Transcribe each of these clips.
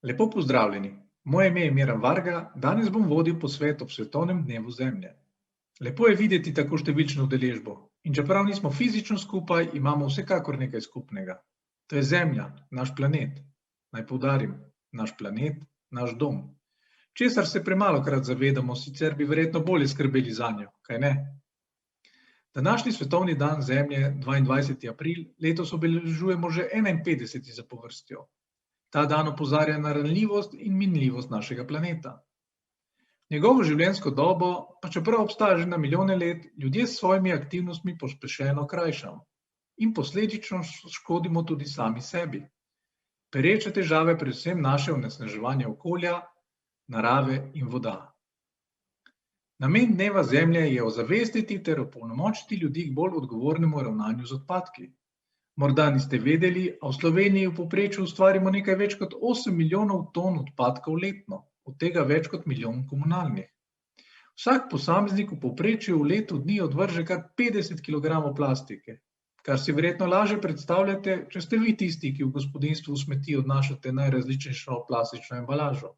Lepo pozdravljeni. Moje ime je Miran Varga, danes bom vodil posvet ob Svetovnem dnevu Zemlje. Lepo je videti tako številčno udeležbo in čeprav nismo fizično skupaj, imamo vsekakor nekaj skupnega. To je Zemlja, naš planet. Naj poudarim, naš planet, naš dom. Česar se premalokrat zavedamo, sicer bi verjetno bolje skrbeli zanjo, kaj ne? Današnji svetovni dan Zemlje, 22. april, letos obeležujemo že 51. zapovrstjo. Ta dan opozarja na ranljivost in minljivost našega planeta. Njegovo življenjsko dobo, pa čeprav obstaja že na milijone let, ljudje s svojimi aktivnostmi pospešeno krajšamo in posledično škodimo tudi sami sebi. Pereče težave predvsem naše onesnaževanje okolja, narave in voda. Namen dneva Zemlje je ozavestiti ter opolnomočiti ljudi k bolj odgovornemu ravnanju z odpadki. Morda niste vedeli, a v Sloveniji v povprečju ustvarimo nekaj več kot 8 milijonov ton odpadkov letno, od tega več kot milijon komunalnih. Vsak posameznik v povprečju v letu dni odvrže kar 50 kg plastike, kar si verjetno lažje predstavljate, če ste vi tisti, ki v gospodinjstvu v smeti odnašate najrazličnejšo plastično embalažo.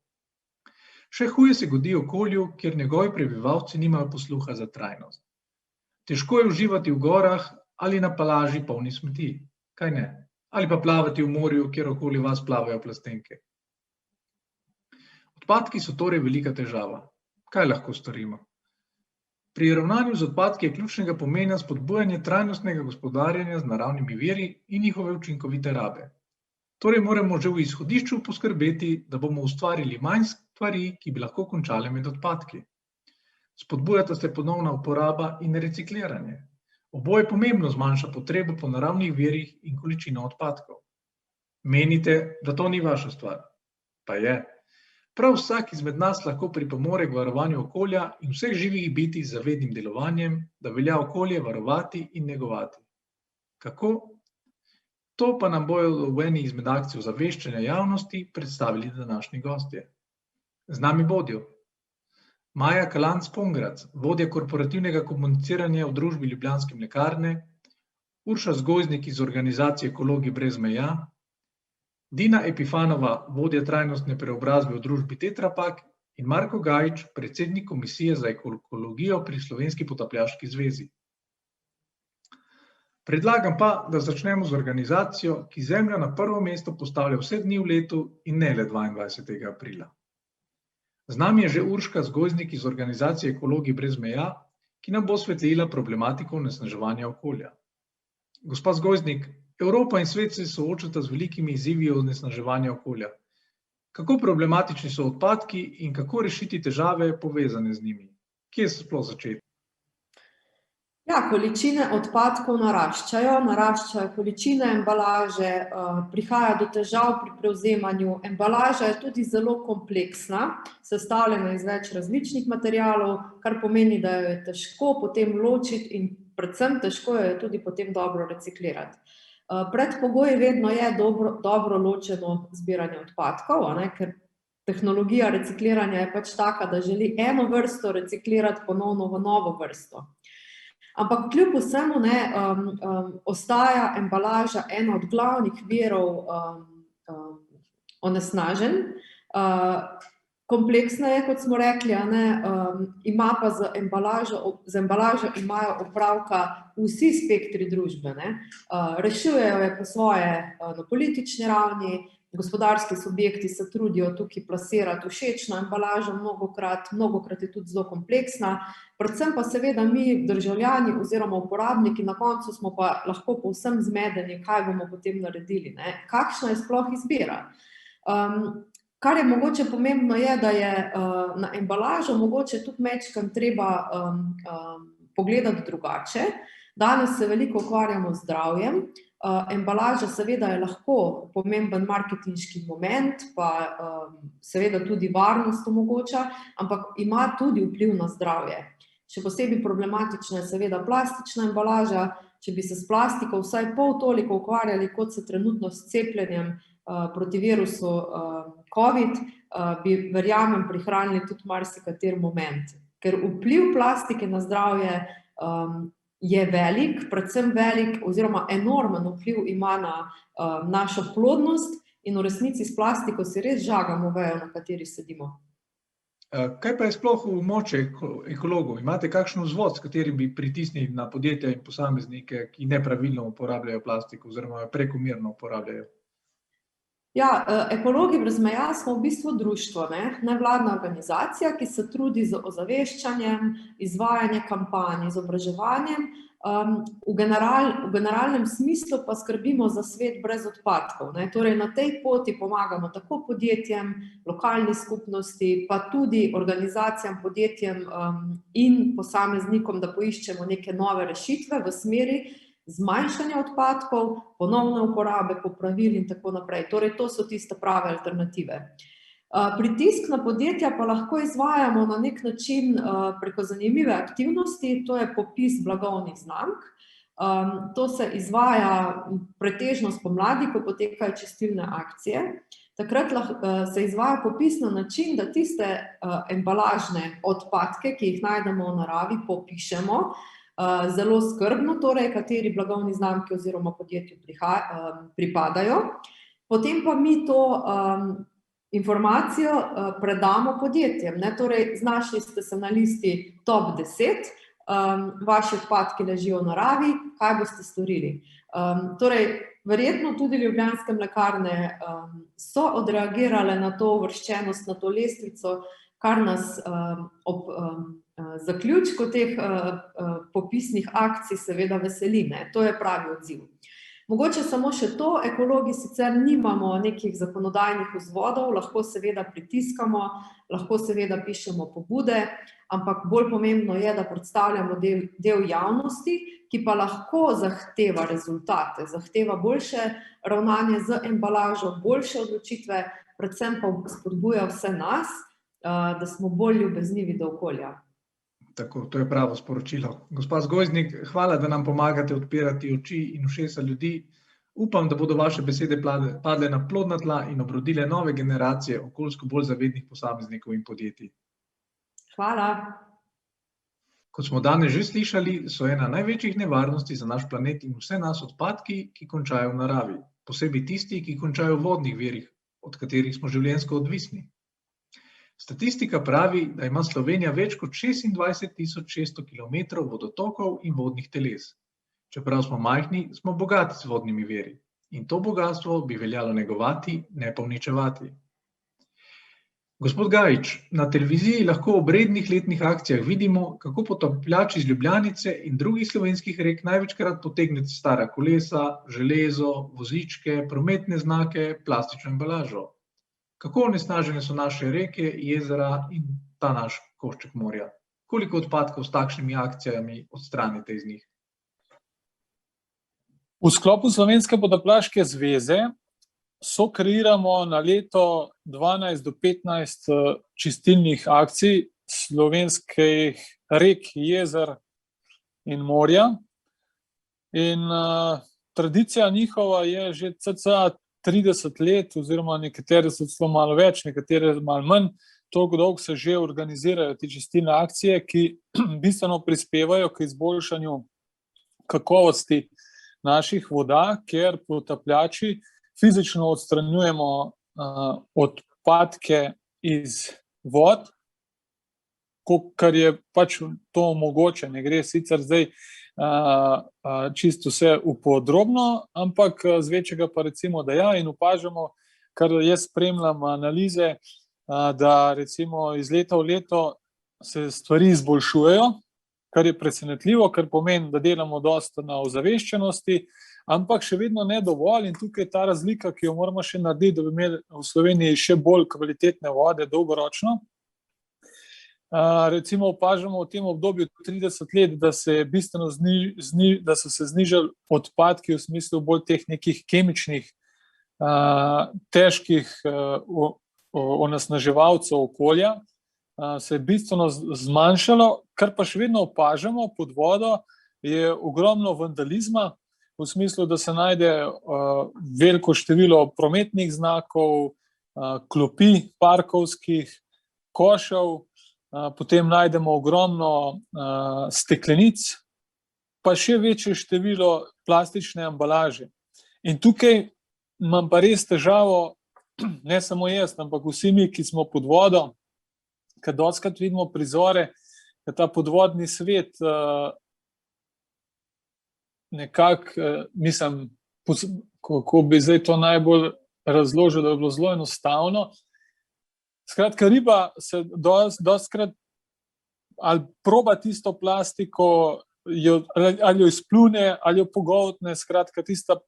Še huje se godi okolju, kjer njegovi prebivalci nimajo posluha za trajnost. Težko je uživati v gorah ali na plaži polni smeti. Kaj ne? Ali pa plavati v morju, kjer okoli vas plavajo plastenke. Odpadki so torej velika težava. Kaj lahko storimo? Pri ravnanju z odpadki je ključnega pomena spodbujanje trajnostnega gospodarjenja z naravnimi viri in njihove učinkovite rabe. Torej moramo že v izhodišču poskrbeti, da bomo ustvarili manj stvari, ki bi lahko končale med odpadki. Spodbujata se ponovna uporaba in recikliranje. Oboje pomembno zmanjša potrebo po naravnih virih in količino odpadkov. Menite, da to ni vaša stvar? Pa je. Prav vsak izmed nas lahko pripomore k varovanju okolja in vseh živih bitij z zavednim delovanjem, da velja okolje varovati in negovati. Kako? To pa nam bojo v eni izmed akcij ozaveščanja javnosti predstavili današnji gostje. Z nami bodijo Maja Kalanc-Pongrac, vodja korporativnega komuniciranja v družbi Ljubljanske mlekarne, Urša Zgojznik iz organizacije Ekologi brez meja, Dina Epifanova, vodja trajnostne preobrazbe v družbi Tetra Pak in Marko Gajić, predsednik Komisije za ekologijo pri Slovenski potapljaški zvezi. Predlagam pa, da začnemo z organizacijo, ki Zemljo na prvo mesto postavlja vse dni v letu in ne le 22. aprila. Z nami je že Urška Zgojznik iz organizacije Ekologi brez meja, ki nam bo osvetlila problematiko onesnaževanja okolja. Gospa Zgojznik, Evropa in svet se soočata z velikimi izzivi onesnaževanja okolja. Kako problematični so odpadki in kako rešiti težave povezane z njimi? Kje se sploh začeti? Ja, količine odpadkov naraščajo količine embalaže, prihaja do težav pri prevzemanju. Embalaža je tudi zelo kompleksna, sestavljena iz več različnih materialov, kar pomeni, da jo je težko potem ločiti in predvsem težko jo je tudi potem dobro reciklirati. Predpogoj vedno je dobro ločeno zbiranje odpadkov, ker tehnologija recikliranja je pač taka, da želi eno vrsto reciklirati ponovno v novo vrsto. Ampak kljub vsemu ostaja embalaža ena od glavnih virov onesnaženj. Kompleksna je, kot smo rekli, ima pa z embalažo imajo opravka vsi spektri družbe. Rešujejo je po svoje na politični ravni, gospodarski subjekti se trudijo tukaj plasirati všečno embalažo, mnogokrat je tudi zelo kompleksna, predvsem pa seveda mi, državljani oziroma uporabniki, na koncu smo pa lahko povsem zmedeni, kaj bomo potem naredili, kakšna je sploh izbira. Kar je mogoče pomembno je, da je na embalažo mogoče tudi majčkeno treba pogledati drugače. Danes se veliko ukvarjamo z zdravjem. Embalaža seveda je lahko pomemben marketinški moment, pa seveda tudi varnost omogoča, ampak ima tudi vpliv na zdravje. Še posebej problematična je seveda plastična embalaža. Če bi se s plastiko vsaj pol toliko ukvarjali, kot se trenutno s cepljenjem proti virusu COVID, bi verjamem prihranili tudi marsikateri moment. Ker vpliv plastike na zdravje je velik, predvsem velik oziroma enormen vpliv ima na našo plodnost in v resnici s plastiko si res žagamo vejo, na kateri sedimo. Kaj pa je sploh v moče ekologov? Imate kakšen vzvod, s katerim bi pritisnili na podjetja in posameznike, ki nepravilno uporabljajo plastiko oziroma jo prekomerno uporabljajo? Ja, Ekologi brez meja smo v bistvu društvo, nevladna organizacija, ki se trudi z ozaveščanjem, izvajanjem kampanj, izobraževanjem. V generalnem smislu pa skrbimo za svet brez odpadkov. Torej na tej poti pomagamo tako podjetjem, lokalni skupnosti, pa tudi organizacijam, podjetjem in posameznikom, da poiščemo neke nove rešitve v smeri zmanjšanja odpadkov, ponovne uporabe, popravil in tako naprej. Torej to so tiste prave alternative. Pritisk na podjetja pa lahko izvajamo na nek način preko zanimive aktivnosti, to je popis blagovnih znamk. To se izvaja pretežno spomladi, ko potekajo čistilne akcije. Takrat se izvaja popis na način, da tiste embalažne odpadke, ki jih najdemo v naravi, popišemo zelo skrbno, torej kateri blagovni znamki oziroma podjetju pripadajo. Potem pa mi to informacijo predamo podjetjem. Torej, znašli ste se na listi top 10, vaši odpadki ležijo v naravi, kaj boste storili? Torej, verjetno tudi Ljubljanske mlekarne so odreagirale na to uvrščenost, na to lestvico, kar nas ob zaključku teh popisnih akcij seveda veseli. To je pravi odziv. Mogoče samo še to, ekologi sicer nimamo nekih zakonodajnih vzvodov, lahko seveda pritiskamo, lahko seveda pišemo pobude, ampak bolj pomembno je, da predstavljamo del javnosti, ki pa lahko zahteva rezultate, zahteva boljše ravnanje z embalažo, boljše odločitve, predvsem pa spodbuja vse nas, da smo bolj ljubeznivi do okolja. Tako, to je pravo sporočilo. Gospa Zgojznik, hvala, da nam pomagate odpirati oči in ušesa ljudi. Upam, da bodo vaše besede padle na plodna tla in obrodile nove generacije okoljsko bolj zavednih posameznikov in podjetij. Hvala. Kot smo danes že slišali, so ena največjih nevarnosti za naš planet in vse nas odpadki, ki končajo v naravi. Posebej tisti, ki končajo v vodnih virih, od katerih smo življenjsko odvisni. Statistika pravi, da ima Slovenija več kot 26.600 kilometrov vodotokov in vodnih teles. Čeprav smo majhni, smo bogati z vodnimi viri. In to bogastvo bi veljalo negovati, ne pa uničevati. Gospod Gajič, na televiziji lahko ob rednih letnih akcijah vidimo, kako potapljači iz Ljubljanice in drugih slovenskih rek največkrat potegnete stara kolesa, železo, vozičke, prometne znake, plastično embalažo. Kako onesnažene so naše reke, jezera in ta naš košček morja? Koliko odpadkov s takšnimi akcijami odstranite iz njih? V sklopu Slovenske potapljaške zveze sokreiramo na leto 12 do 15 čistilnih akcij slovenskih rek, jezer in morja. In tradicija njihova je že cca 30 let, oziroma nekatere so celo malo več, nekatere malo manj, toliko dolgo se že organizirajo te čistilne akcije, ki bistveno prispevajo k izboljšanju kakovosti naših voda, ker potapljači fizično odstranjujemo odpadke iz vod, kar je pač to mogoče. Ne gre sicer zdaj čisto vse v podrobno, ampak z večjega pa recimo, da ja, in opažamo, kar jaz spremljam analize, da recimo iz leta v leto se stvari izboljšujejo, kar je presenetljivo, kar pomeni, da delamo dosta na ozaveščenosti, ampak še vedno ne dovolj in tukaj je ta razlika, ki jo moramo še narediti, da bi imeli v Sloveniji še bolj kvalitetne vode dolgoročno. Recimo opažamo v tem obdobju 30 let, da se bistveno da so se znižali odpadki v smislu bolj teh nekih kemičnih, težkih onesnaževalcev okolja, se je bistveno zmanjšalo, kar pa še vedno opažamo pod vodo, je ogromno vandalizma, v smislu, da se najde veliko število prometnih znakov, klopi parkovskih, košev, potem najdemo ogromno steklenic, pa še večje število plastične embalaže. In tukaj imam pa res težavo ne samo jaz, ampak vsi mi, ki smo pod vodo, ker dostikrat vidimo prizore, da ta podvodni svet nekako, mislim, kako bi zdaj to najbolj razložil, da je bilo zelo enostavno. Skratka, riba se dostikrat ali proba tisto plastiko, ali jo izpljune, ali jo pogoltne, skratka, tista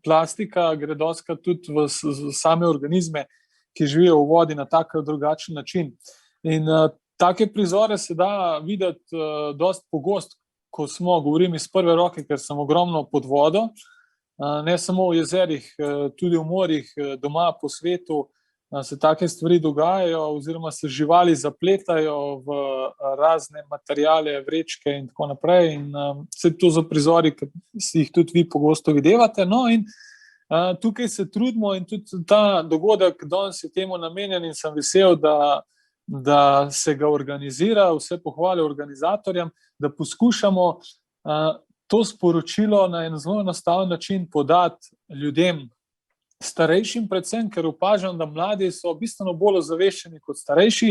plastika gre dostikrat tudi v same organizme, ki živijo v vodi na tak ali drugačen način. In take prizore se da videti dosti pogosto, ko govorim iz prve roke, ker sem ogromno pod vodo, ne samo v jezerih, tudi v morjih, doma po svetu, se take stvari dogajajo, oziroma se živali zapletajo v razne materiale, vrečke in tako naprej. In vse to so prizori, ki si jih tudi vi pogosto videvate. No, in tukaj se trudimo in tudi ta dogodek danes je temu namenjen in sem vesel, da se ga organizira, vse pohvale organizatorjem, da poskušamo to sporočilo na en zelo enostaven način podati ljudem, starejšim predvsem, ker opažam, da mladi so bistveno bolj ozaveščeni kot starejši.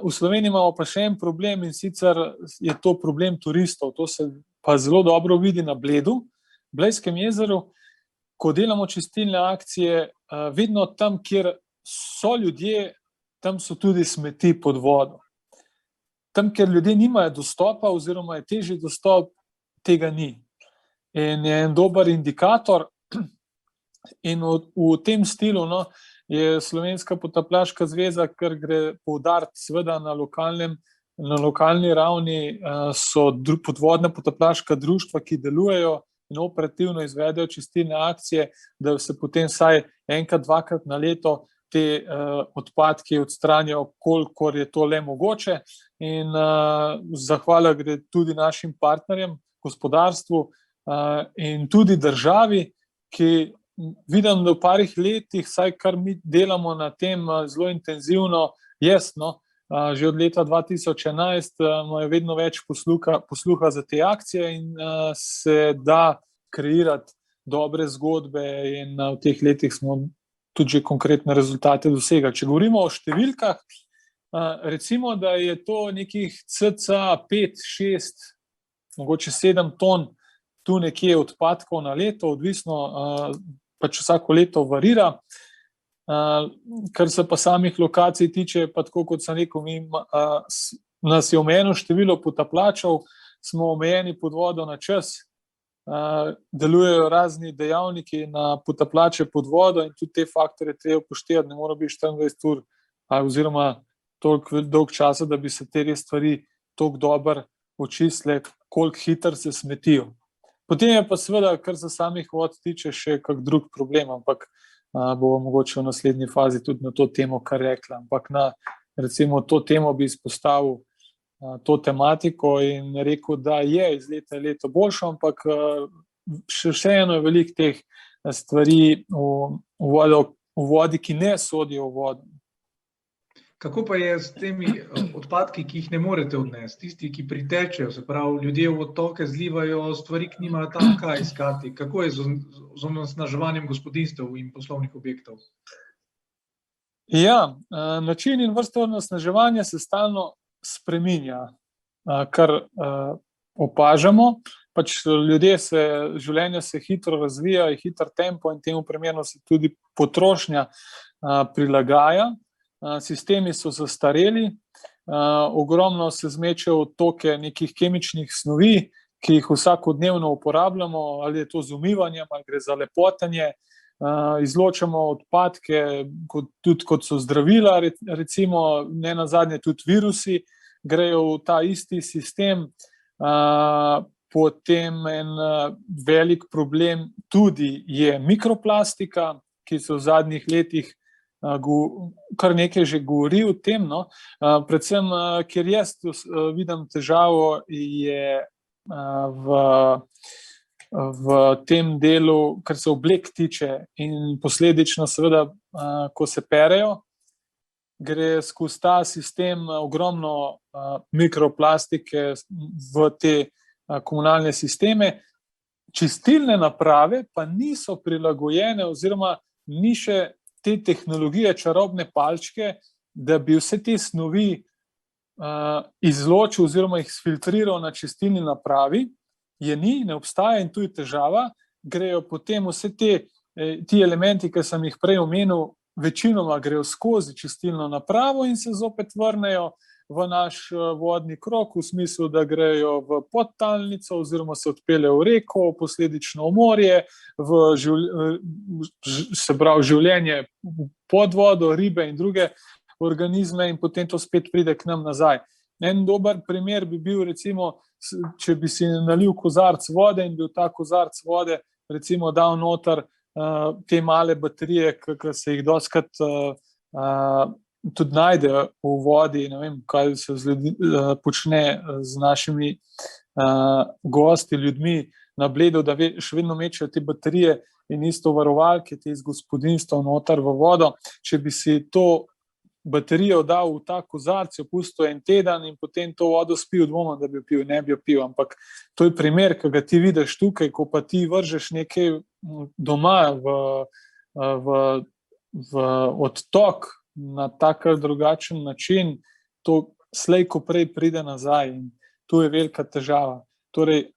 V Sloveniji imamo pa še en problem, in sicer je to problem turistov. To se pa zelo dobro vidi na Bledu, Blejskem jezeru, ko delamo čistilne akcije, vedno tam, kjer so ljudje, tam so tudi smeti pod vodo. Tam, kjer ljudje nimajo dostopa oziroma je težji dostop, tega ni. In je en dober indikator. In v tem stilu je Slovenska potapljaška zveza, ker gre poudariti seveda na lokalni ravni, so podvodna potapljaška društva, ki delujejo in operativno izvedejo čistilne akcije, da se potem vsaj enkrat, dvakrat na leto te odpadke odstranijo, kolikor je to le mogoče. In zahvala gre tudi našim partnerjem, gospodarstvu in tudi državi, ki vidim, da v parih letih, saj kar mi delamo na tem zelo intenzivno, že od leta 2011 imajo vedno več posluha za te akcije in se da kreirati dobre zgodbe in v teh letih smo tudi že konkretne rezultate dosegali. Če govorimo o številkah, recimo, da je to nekih cca 5, 6, mogoče 7 ton tu nekje odpadkov na leto, odvisno pač vsako leto varira. Kar se pa samih lokacij tiče, pa tako kot sem rekel, nas je omejeno število potapljačev, smo omejeni pod vodo na čas, delujejo razni dejavniki na potapljače pod vodo in tudi te faktore treba upoštevati, ne mora biti 24 ur oziroma toliko dolg časa, da bi se te res stvari toliko dobro očistile, koliko hitro se smetijo. Potem je pa seveda, kar se samih vod tiče, še kak drug problem, ampak bomo mogoče v naslednji fazi tudi na to temo kar rekla. Ampak na recimo to temo bi izpostavil to tematiko in rekel, da je iz leta v leto boljše, ampak še eno je veliko teh stvari v vodi, ki ne sodijo v vodo. Kako pa je s temi odpadki, ki jih ne morete odnesti, tisti, ki pritečejo, se pravi, ljudje v odtoke zlivajo stvari, ki nimajo tam kaj iskati? Kako je z onesnaževanjem gospodinjstev in poslovnih objektov? Ja, način in vrsta onesnaževanja se stalno spreminja, kar opažamo. Pač življenje se hitro razvija, je hiter tempo in temu primerno se tudi potrošnja prilagaja. Sistemi so zastareli, ogromno se zmeče v odtoke nekih kemičnih snovi, ki jih vsakodnevno uporabljamo, ali je to z umivanjem, ali gre za lepotenje. Izločamo odpadke, tudi kot so zdravila, recimo, ne nazadnje tudi virusi, grejo v ta isti sistem. Potem en velik problem tudi je mikroplastika, ki se v zadnjih letih kar nekaj že govori o tem, predvsem, ker jaz vidim težavo je v tem delu, kar se oblek tiče in posledično seveda, ko se perejo, gre skozi ta sistem ogromno mikroplastike v te komunalne sisteme. Čistilne naprave pa niso prilagojene oziroma ni še te tehnologije, čarobne palčke, da bi vse te snovi izločil oziroma jih filtriral na čistilni napravi, ne obstaja in tu je težava. Grejo potem vse ti elementi, ki sem jih prej omenil, večinoma grejo skozi čistilno napravo in se zopet vrnejo v naš vodni krog, v smislu, da grejo v podtalnico oziroma se odpeljejo v reko, posledično v morje, se pravi življenje pod vodo, ribe in druge organizme in potem to spet pride k nam nazaj. En dober primer bi bil recimo, če bi si nalil kozarc vode in bil ta kozarc vode recimo dal noter te male baterije, ki se jih dostikrat tudi najde v vodi, ne vem, kaj se počne z našimi gosti, ljudmi na Bledu, da še vedno mečejo te baterije in isto varovalke, te iz gospodinjstva noter v vodo. Če bi si to baterijo dal v ta kozarc, jo pustil en teden in potem to vodo spil, dvomim, da bi jo pil, ne bi jo pil, ampak to je primer, ki ga ti vidiš tukaj, ko pa ti vržeš nekaj doma v odtok na tak ali drugačen način, to slej ko prej pride nazaj in tu je velika težava. Torej,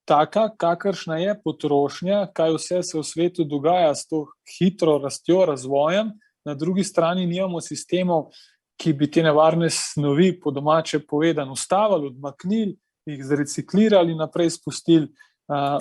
taka, kakršna je potrošnja, kaj vse se v svetu dogaja s to hitro rastjo, razvojem, na drugi strani nimamo sistemov, ki bi te nevarne snovi, po domače povedano, ustavili, odmaknili, jih zreciklirali, naprej spustili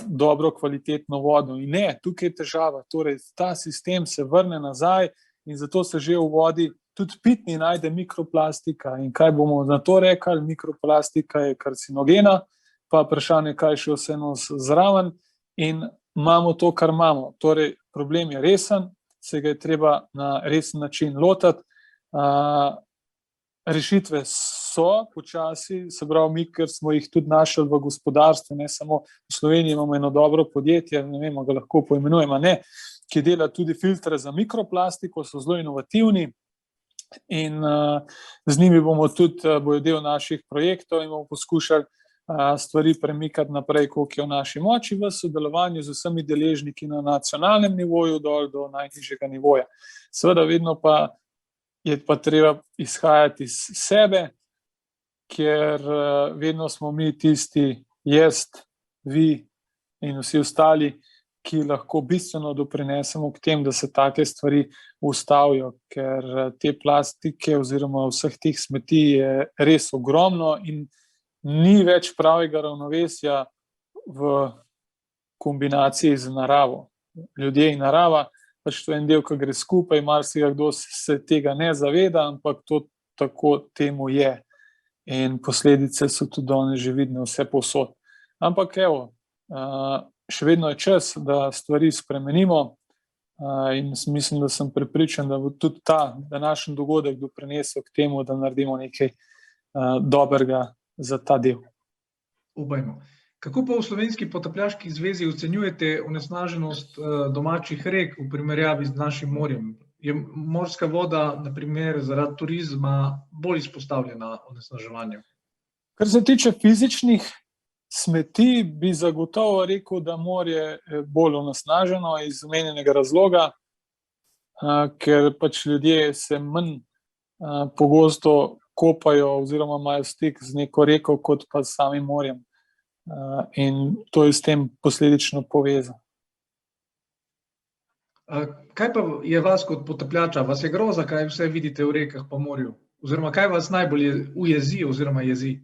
dobro kvalitetno vodo. In ne, tukaj je težava. Torej, ta sistem se vrne nazaj in zato se že v vodi tudi pitni najde mikroplastika. In kaj bomo na to rekli? Mikroplastika je karcinogena, pa vprašanje, kaj še vseeno zraven in imamo to, kar imamo. Torej, problem je resen, se ga je treba na resen način lotiti. Rešitve so počasi, se pravi mi, ker smo jih tudi našli v gospodarstvu, ne samo v Sloveniji imamo eno dobro podjetje, ne vemo, ga lahko poimenujemo, ki dela tudi filtre za mikroplastiko, so zelo inovativni in z njimi bomo tudi, bojo del naših projektov in bomo poskušali stvari premikati naprej, koliko je v naši moči, v sodelovanju z vsemi deležniki na nacionalnem nivoju dol do najnižjega nivoja. Seveda vedno pa je pa treba izhajati iz sebe, ker vedno smo mi tisti, jaz, vi in vsi ostali, ki lahko bistveno doprinesemo k tem, da se take stvari ustavijo, ker te plastike oziroma vseh teh smeti je res ogromno in ni več pravega ravnovesja v kombinaciji z naravo. Ljudje in narava, pač to je en del, ki gre skupaj, marsikdo se tega ne zaveda, ampak to tako temu je. In posledice so tudi danes že vidne vse povsod. Ampak evo, še vedno je čas, da stvari spremenimo in mislim, da sem prepričan, da bo tudi ta današnji dogodek doprinesel k temu, da naredimo nekaj dobrega za ta del. Upajmo. Kako pa v Slovenski potapljaški zvezi ocenjujete onesnaženost domačih rek v primerjavi z našim morjem? Je morska voda, na primer, zaradi turizma bolj izpostavljena onesnaževanju? Kar se tiče fizičnih smeti, bi zagotovo rekel, da morje je bolj onesnaženo iz omenjenega razloga, ker pač ljudje se manj pogosto kopajo oziroma imajo stik z neko reko, kot pa s samim morjem. In to je s tem posledično povezano. Kaj pa je vas kot potapljača? Vas je groza, kaj vse vidite v rekah pa morju? Oziroma, kaj vas najbolj ujezi oziroma jezi?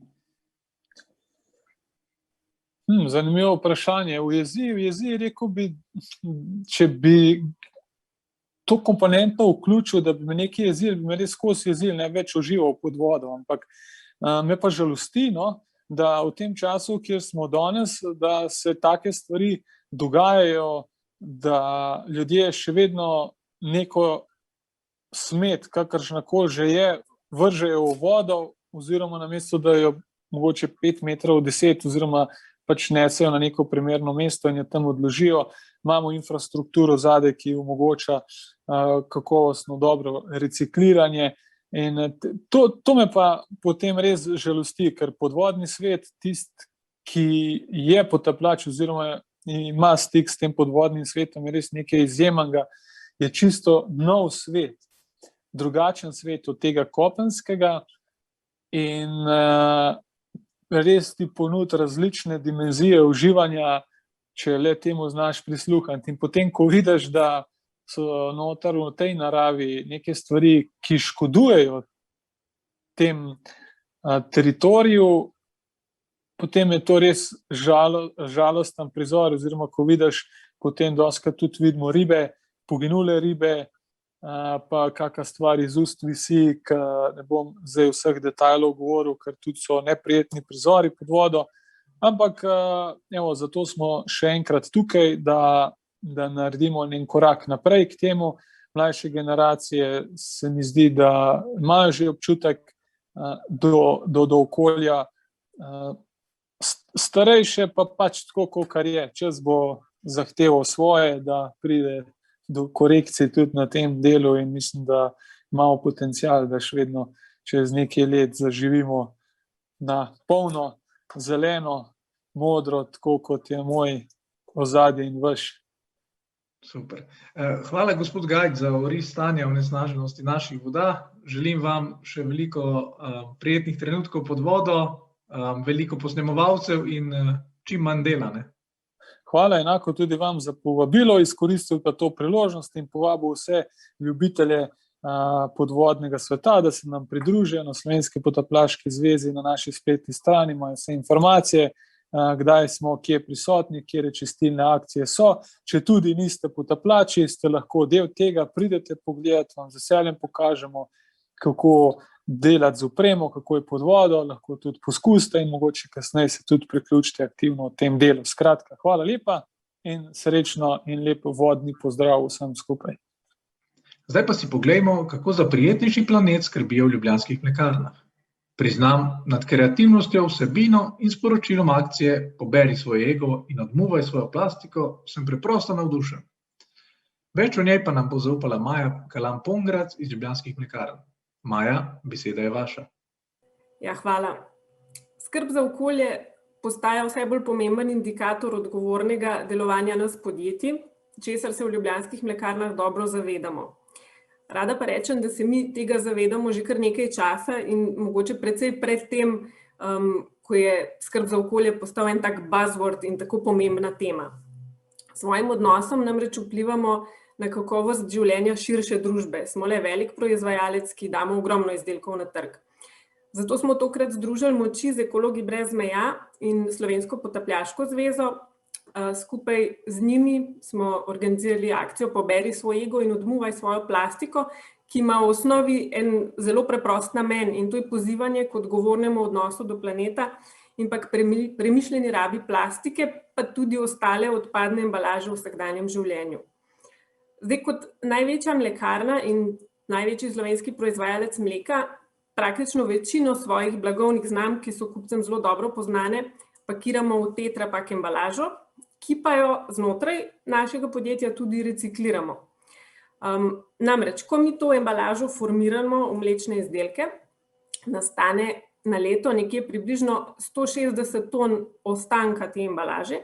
Zanimivo vprašanje. Ujezi, rekel bi, če bi to komponentno vključil, da bi me nekaj jezil, bi me res skozi jezil, ne več užival pod vodo, ampak me pa žalosti, da v tem času, kjer smo danes, da se take stvari dogajajo, da ljudje še vedno neko smet, kakršnakoli že je, vržejo v vodo, oziroma namesto, da jo mogoče 5 metrov 10 oziroma pač nesejo na neko primerno mesto in jo tam odložijo. Imamo infrastrukturo zadaj, ki omogoča kakovostno dobro recikliranje. In to me pa potem res žalosti, ker podvodni svet, tisti, ki je potapljač oziroma ima stik s tem podvodnim svetom, je res nekaj izjemnega je čisto nov svet, drugačen svet od tega kopenskega in res ti ponudi različne dimenzije uživanja, če le temu znaš prisluhniti. In potem, ko vidiš, da so noter v tej naravi neke stvari, ki škodujejo tem teritoriju, potem je to res žalosten prizor, oziroma ko vidiš, potem dostikrat tudi vidimo ribe, poginule ribe, pa kakšna stvar iz ust visi, ki ne bom zdaj vseh detajlov govoril, ker tudi so neprijetni prizori pod vodo, ampak evo, zato smo še enkrat tukaj, da naredimo en korak naprej k temu. Mlajše generacije se mi zdi, da imajo že občutek do okolja, starejše pa pač tako, kakor je. Čas bo zahteval svoje, da pride do korekcije tudi na tem delu in mislim, da imamo potencial, da še vedno čez nekaj let zaživimo na polno, zeleno, modro, tako kot je moj ozadje in vaš. Super. Hvala, gospod Gajc, za oris stanja onesnaženosti naših voda. Želim vam še veliko prijetnih trenutkov pod vodo, veliko posnemovalcev in čim manj dela, ne? Hvala enako tudi vam za povabilo, izkoristil pa to priložnost in povabil vse ljubitelje podvodnega sveta, da se nam pridružijo na Slovenski potapljaški zvezi na naši spletni strani, imajo vse informacije, kdaj smo, kje prisotni, kjer čistilne akcije so. Če tudi niste potapljači, ste lahko del tega, pridete pogledati, vam z veseljem pokažemo, kako delati z opremo, kako je pod vodo, lahko tudi poskusite in mogoče kasneje se tudi priključite aktivno v tem delu. Skratka, hvala lepa in srečno in lep vodni pozdrav vsem skupaj. Zdaj pa si poglejmo, kako za prijetnejši planet skrbijo v Ljubljanskih mlekarnah. Priznam, nad kreativnostjo, vsebino in sporočilom akcije Poberi svoj ego in odmuvaj svojo plastiko sem preprosto navdušen. Več o njej pa nam bo zaupala Maja Kalam-Pongrac iz Ljubljanskih mlekarn. Maja, beseda je vaša. Ja, hvala. Skrb za okolje postaja vse bolj pomemben indikator odgovornega delovanja nas podjetij, česar se v Ljubljanskih mlekarnah dobro zavedamo. Rada pa rečem, da se mi tega zavedamo že kar nekaj časa in mogoče precej pred tem, ko je skrb za okolje postal en tak buzzword in tako pomembna tema. S svojim odnosom namreč vplivamo na kakovost življenja širše družbe. Smo le velik proizvajalec, ki damo ogromno izdelkov na trg. Zato smo tokrat združili moči z Ekologi brez meja in Slovensko potapljaško zvezo. Skupaj z njimi smo organizirali akcijo Poberi svoj ego in odmuvaj svojo plastiko, ki ima v osnovi en zelo preprost namen in to je pozivanje k odgovornemu odnosu do planeta in pa k premišljeni rabi plastike, pa tudi ostale odpadne embalaže v vsakdanjem življenju. Zdaj, kot največja mlekarna in največji slovenski proizvajalec mleka, praktično večino svojih blagovnih znamk, ki so kupcem zelo dobro poznane, pakiramo v Tetra Pak embalažo, ki pa jo znotraj našega podjetja tudi recikliramo. Namreč, ko mi to embalažo formiramo v mlečne izdelke, nastane na leto nekje približno 160 ton ostanka te embalaže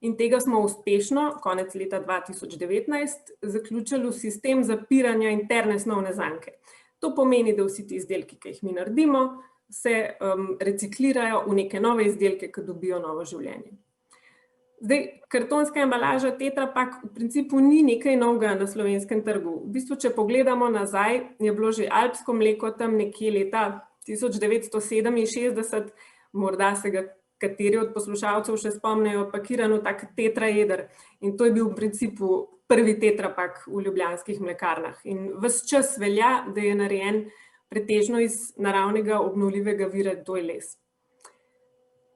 in tega smo uspešno, konec leta 2019, zaključili v sistem zapiranja interne snovne zanke. To pomeni, da vsi ti izdelki, ki jih mi naredimo, se reciklirajo v neke nove izdelke, ki dobijo novo življenje. Zdaj, kartonska embalaža Tetra Pak v principu ni nekaj novega na slovenskem trgu. V bistvu, če pogledamo nazaj, je bilo že alpsko mleko tam nekje leta 1967, morda se ga kateri od poslušalcev še spomnijo, pakirano tak tetrajeder in to je bil v principu prvi Tetra Pak v Ljubljanskih mlekarnah. In ves čas velja, da je narejen pretežno iz naravnega obnovljivega vira, to je les.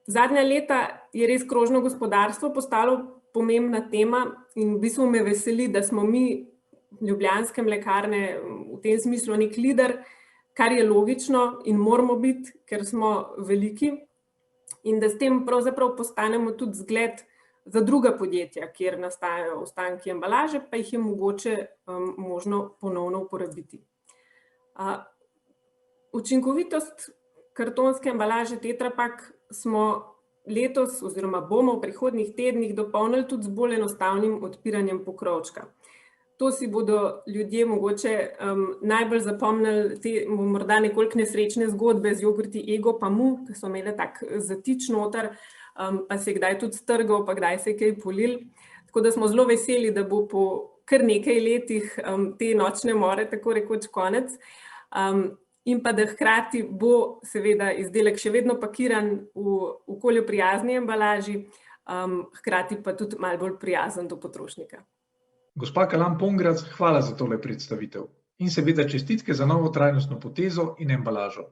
Zadnja leta je res krožno gospodarstvo postalo pomembna tema in v bistvu me veseli, da smo mi ljubljanske mlekarne v tem smislu nek lider, kar je logično in moramo biti, ker smo veliki in da s tem pravzaprav postanemo tudi zgled za druga podjetja, kjer nastajajo ostanki embalaže, pa jih je mogoče možno ponovno uporabiti. Učinkovitost kartonske embalaže Tetra Pak smo letos oziroma bomo v prihodnjih tednih dopolnili tudi z bolj enostavnim odpiranjem pokrovčka. To si bodo ljudje mogoče najbolj zapomnili, morda nekoliko nesrečne zgodbe z jogurti Ego pa Mu, ki so imeli tak zatič noter, pa se je kdaj tudi strgal, pa kdaj se je kaj polil. Tako da smo zelo veseli, da bo po kar nekaj letih te nočne more tako rekoč konec. In pa da hkrati bo seveda izdelek še vedno pakiran v okolju prijazni embalaži, hkrati pa tudi malo bolj prijazen do potrošnika. Gospa Kalam-Pongrac, hvala za tole predstavitev. In seveda čestitke za novo trajnostno potezo in embalažo.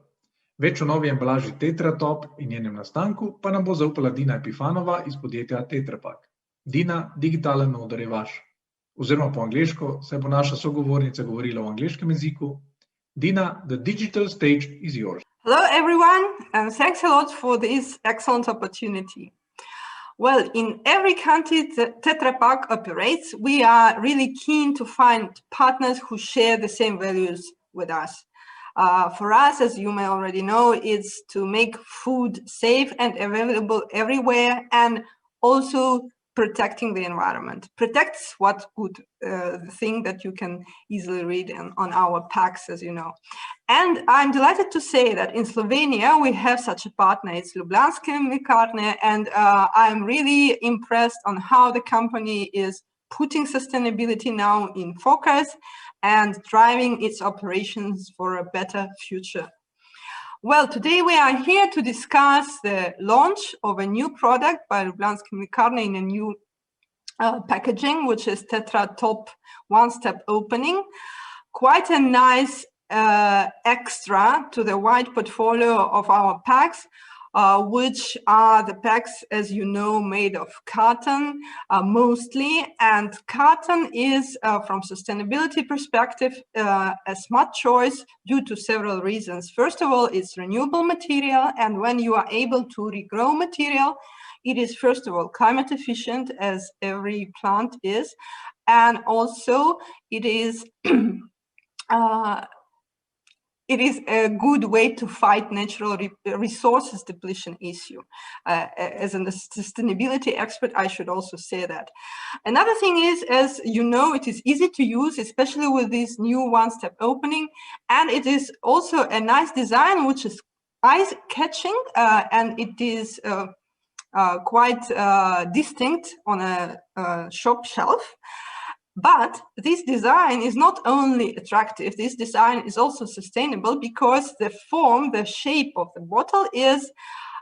Več o novi embalaži Tetra Top in njenem nastanku pa nam bo zaupala Dina Epifanova iz podjetja Tetra Pak. Dina, digitalen oder je vaš. Oziroma po angleško, saj bo naša sogovornica govorila v angleškem jeziku. Dina, the digital stage is yours. Hello everyone, and thanks a lot for this excellent opportunity. Well, in every country that Tetra Pak operates, we are really keen to find partners who share the same values with us. For us, as you may already know, it's to make food safe and available everywhere, and also protecting the environment. Protects what good thing that you can easily read on our packs, as you know. And I'm delighted to say that in Slovenia, we have such a partner. It's Ljubljanske mlekarne, and I'm really impressed on how the company is putting sustainability now in focus and driving its operations for a better future. Well, today we are here to discuss the launch of a new product by Ljubljanske mlekarne in a new packaging, which is Tetra Top one-step opening. Quite a nice extra to the wide portfolio of our packs, which are the packs, as you know, made of carton mostly. And carton is, from sustainability perspective, a smart choice due to several reasons. First of all, it's renewable material, and when you are able to regrow material, it is, first of all, climate efficient, as every plant is, and also it is it is a good way to fight natural resources depletion issue. As a sustainability expert, I should also say that. Another thing is, as you know, it is easy to use, especially with this new one-step opening, and it is also a nice design, which is eye-catching, and it is quite distinct on a shop shelf. But this design is not only attractive, this design is also sustainable, because the form, the shape of the bottle is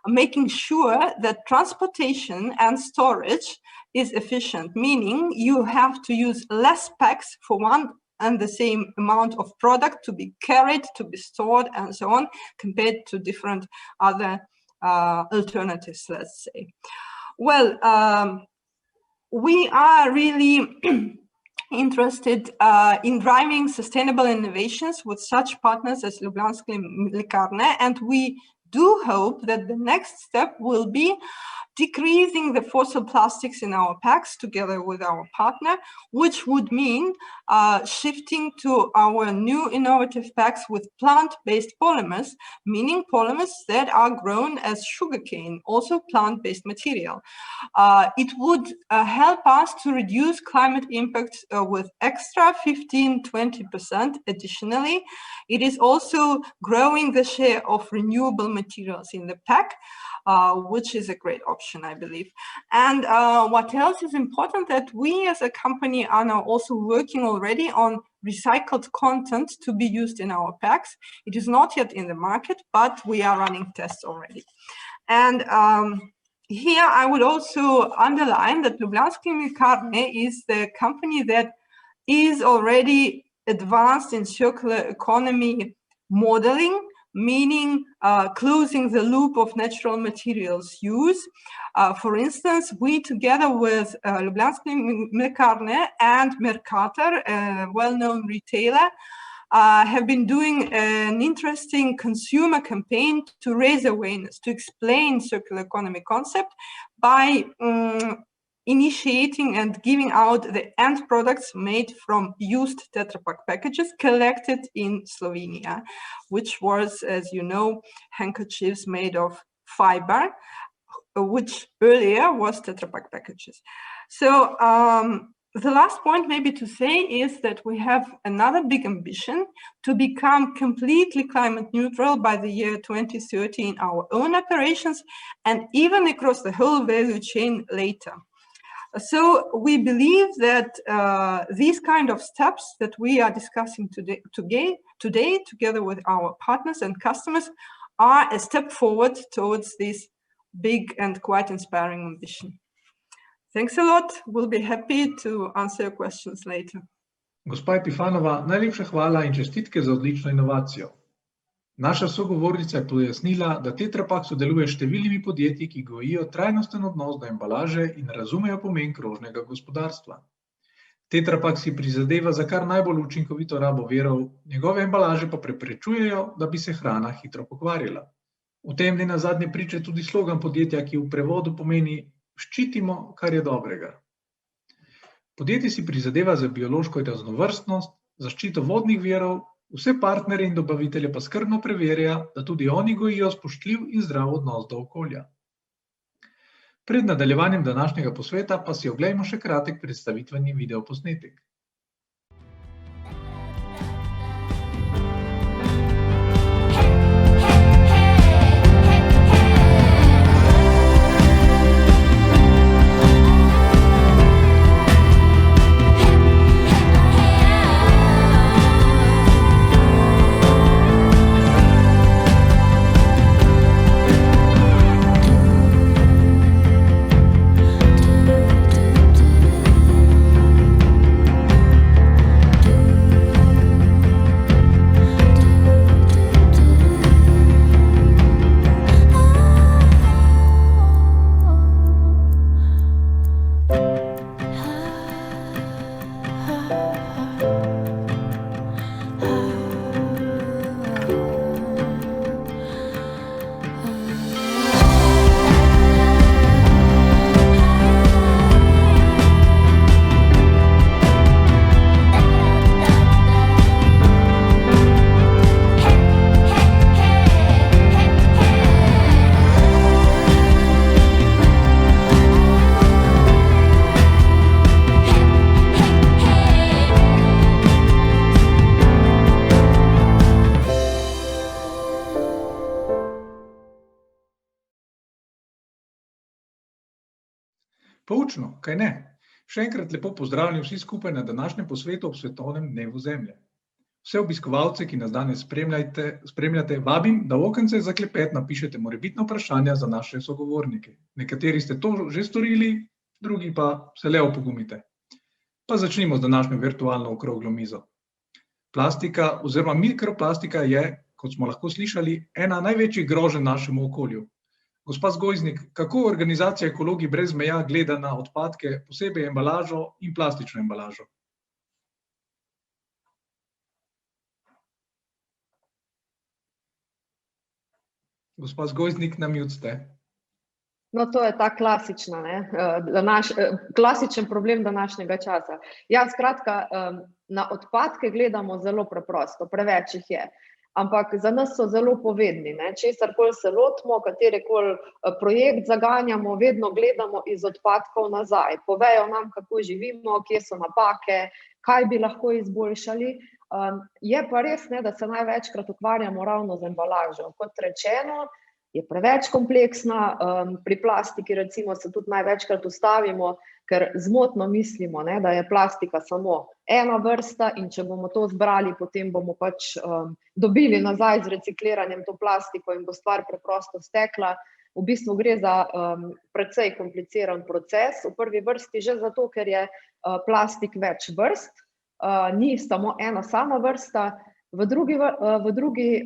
making sure that transportation and storage is efficient, meaning you have to use less packs for one and the same amount of product to be carried, to be stored, and so on, compared to different other alternatives, let's say. Well, we are really interested in driving sustainable innovations with such partners as Ljubljanske mlekarne, and we do hope that the next step will be decreasing the fossil plastics in our packs together with our partner, which would mean shifting to our new innovative packs with plant-based polymers, meaning polymers that are grown as sugarcane, also plant-based material. It would help us to reduce climate impact with extra 15-20% additionally. It is also growing the share of renewable materials in the pack, which is a great option, I believe. And what else is important, that we as a company are now also working already on recycled content to be used in our packs. It is not yet in the market, but we are running tests already. And here I would also underline that Ljubljanske mlekarne is the company that is already advanced in circular economy modeling, meaning closing the loop of natural materials use. For instance, we together with Ljubljanske mlekarne and Mercator, a well-known retailer, have been doing an interesting consumer campaign to raise awareness, to explain circular economy concept by initiating and giving out the end products made from used Tetra Pak packages collected in Slovenia, which was, as you know, handkerchiefs made of fiber, which earlier was Tetra Pak packages. So The last point maybe to say is that we have another big ambition to become completely climate neutral by the year 2030 in our own operations and even across the whole value chain later. So we believe that these kind of steps that we are discussing today together with our partners and customers are a step forward towards this big and quite inspiring ambition. Thanks a lot. We'll be happy to answer your questions later. Gospa Epifanova, najlepša hvala in čestitke za odlično inovacijo. Naša sogovornica je pojasnila, da Tetra Pak sodeluje s številnimi podjetji, ki gojijo trajnosten odnos do embalaže in razumejo pomen krožnega gospodarstva. Tetra Pak si prizadeva za kar najbolj učinkovito rabo virov, njegove embalaže pa preprečujejo, da bi se hrana hitro pokvarila. V tem nenazadnje priča tudi slogan podjetja, ki v prevodu pomeni ščitimo, kar je dobrega. Podjetje si prizadeva za biološko raznovrstnost, zaščito vodnih virov, vse partnerje in dobavitelje pa skrbno preverja, da tudi oni gojijo spoštljiv in zdrav odnos do okolja. Pred nadaljevanjem današnjega posveta pa si oglejmo še kratek predstavitveni videoposnetek. Poučno, kaj ne? Še enkrat lepo pozdravljeni vsi skupaj na današnjem posvetu ob Svetovnem dnevu Zemlje. Vse obiskovalce, ki nas danes spremljate, vabim, da v okence za klepet napišete morebitna vprašanja za naše sogovornike. Nekateri ste to že storili, drugi pa se le opogumite. Pa začnimo z današnjo virtualno okroglo mizo. Plastika oziroma mikroplastika je, kot smo lahko slišali, ena največjih groženj našemu okolju. Gospa Zgojznik, kako organizacija Ekologi brez meja gleda na odpadke, posebej embalažo in plastično embalažo? Gospa Zgojznik, na mute ste. No, to je ta klasična, klasičen problem današnjega časa. Ja, skratka, na odpadke gledamo zelo preprosto, preveč jih je. Ampak za nas so zelo povedni, česarkoli se lotimo, katerikoli projekt zaganjamo, vedno gledamo iz odpadkov nazaj. Povejo nam, kako živimo, kje so napake, kaj bi lahko izboljšali. Je pa res, da se največkrat ukvarjamo ravno z embalažo. Kot rečeno, je preveč kompleksna, pri plastiki recimo se tudi največkrat ustavimo, ker zmotno mislimo, da je plastika samo ena vrsta in če bomo to zbrali, potem bomo pač dobili nazaj z recikliranjem to plastiko in bo stvar preprosto stekla. V bistvu gre za precej kompliciran proces, v prvi vrsti že zato, ker je plastik več vrst, ni samo ena sama vrsta, v drugi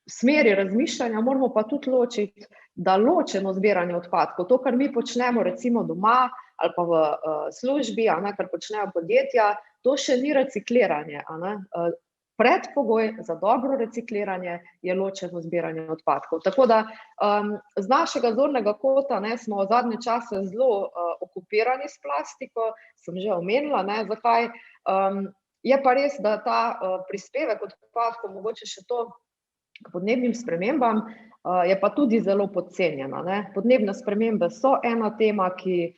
smeri razmišljanja moramo pa tudi ločiti, da ločeno zbiranje odpadkov, to, kar mi počnemo recimo doma ali pa v službi, kar počnejo podjetja, to še ni recikliranje. Predpogoj za dobro recikliranje je ločeno zbiranje odpadkov. Tako da z našega zornega kota smo v zadnje čase zelo okupirani s plastiko, sem že omenila, zakaj. Je pa res, da ta prispevek odpadkov, mogoče še to k podnebnim spremembam, je pa tudi zelo podcenjena. Podnebne spremembe so ena tema, ki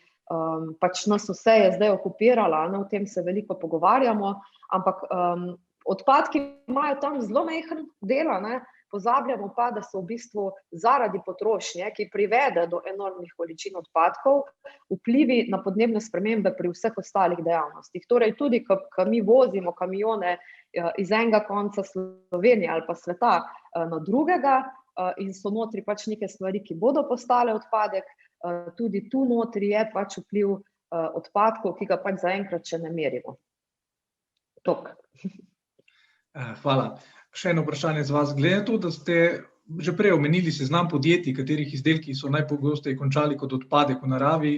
pač nas vse je zdaj okupirala, o tem se veliko pogovarjamo, ampak odpadki imajo tam zelo majhen del, pozabljamo pa, da so v bistvu zaradi potrošnje, ki privede do enormnih količin odpadkov, vplivi na podnebne spremembe pri vseh ostalih dejavnostih. Torej tudi, ko mi vozimo kamione iz enega konca Slovenije ali pa sveta na drugega in so notri pač neke stvari, ki bodo postale odpadek, tudi tu notri je pač vpliv odpadkov, ki ga pač zaenkrat še ne merimo. Tok. Hvala. Še eno vprašanje z vas. Glede na to, da ste že prej omenili seznam podjetij, katerih izdelki so najpogosteje končali kot odpadek v naravi,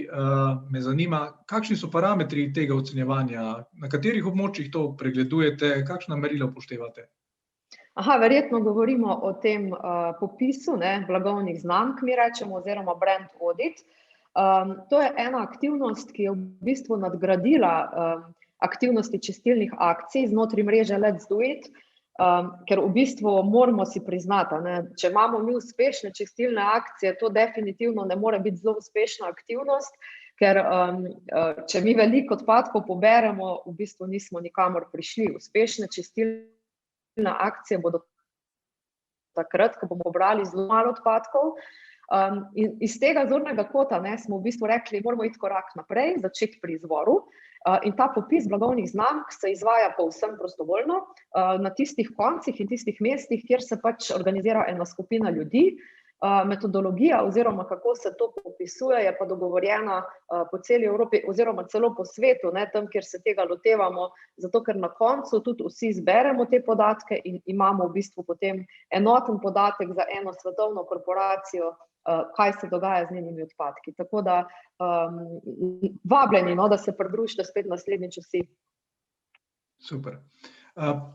me zanima, kakšni so parametri tega ocenjevanja, na katerih območjih to pregledujete, kakšna merila upoštevate? Verjetno govorimo o tem popisu blagovnih znamk, mi rečemo, oziroma brand audit. To je ena aktivnost, ki je v bistvu nadgradila aktivnosti čistilnih akcij znotraj mreže Let's Do It, ker v bistvu moramo si priznati, če imamo mi uspešne čistilne akcije, to definitivno ne more biti zelo uspešna aktivnost, ker če mi veliko odpadkov poberemo, v bistvu nismo nikamor prišli. Uspešne čistilne akcije bodo takrat, ko bomo pobrali zelo malo odpadkov. In iz tega zornega kota smo v bistvu rekli, moramo iti korak naprej, začeti pri izvoru. In ta popis blagovnih znamk se izvaja povsem prostovoljno na tistih koncih in tistih mestih, kjer se pač organizira ena skupina ljudi. Metodologija oziroma kako se to popisuje je pa dogovorjena po celi Evropi oziroma celo po svetu, tam, kjer se tega lotevamo, zato ker na koncu tudi vsi zberemo te podatke in imamo v bistvu potem enoten podatek za eno svetovno korporacijo, kaj se dogaja z njenimi odpadki. Tako da vabljeni, da se pridružite spet naslednjič vsi. Super.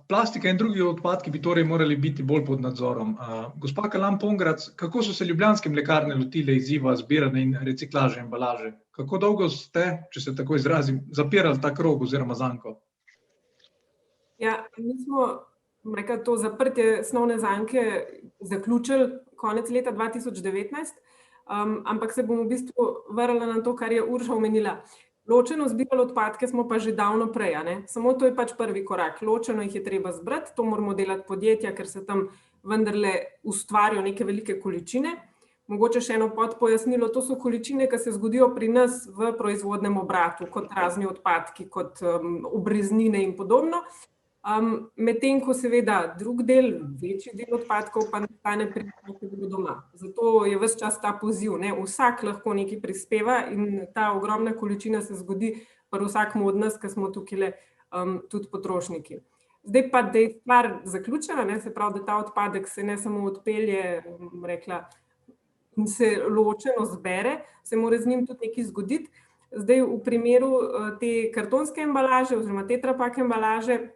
Plastika in drugi odpadki bi torej morali biti bolj pod nadzorom. Gospa Kalam-Pongrac, kako so se ljubljanske mlekarne lotile izziva zbiranja in reciklaže embalaže? Kako dolgo ste, če se tako izrazim, zapirali ta krog oziroma zanko? Ja, mi smo to zaprtje snovne zanke zaključili konec leta 2019, ampak se bom v bistvu vrnila na to, kar je Urša omenila. Ločeno zbirali odpadke smo pa že davno prej, samo to je pač prvi korak. Ločeno jih je treba zbrati, to moramo delati podjetja, ker se tam vendarle ustvarijo neke velike količine. Mogoče še eno podpojasnilo, to so količine, ki se zgodijo pri nas v proizvodnem obratu, kot razni odpadki, kot obreznine in podobno. Medtem ko seveda drug del, večji del odpadkov pa nastane pri doma. Zato je ves čas ta poziv, vsak lahko nekaj prispeva in ta ogromna količina se zgodi pri vsakmu od nas, ki smo tukaj tudi potrošniki. Zdaj pa, da je stvar zaključena, se pravi, da ta odpadek se ne samo odpelje, rekla, in se ločeno zbere, se mora z njim tudi nekaj zgoditi. Zdaj v primeru te kartonske embalaže oziroma tetrapak embalaže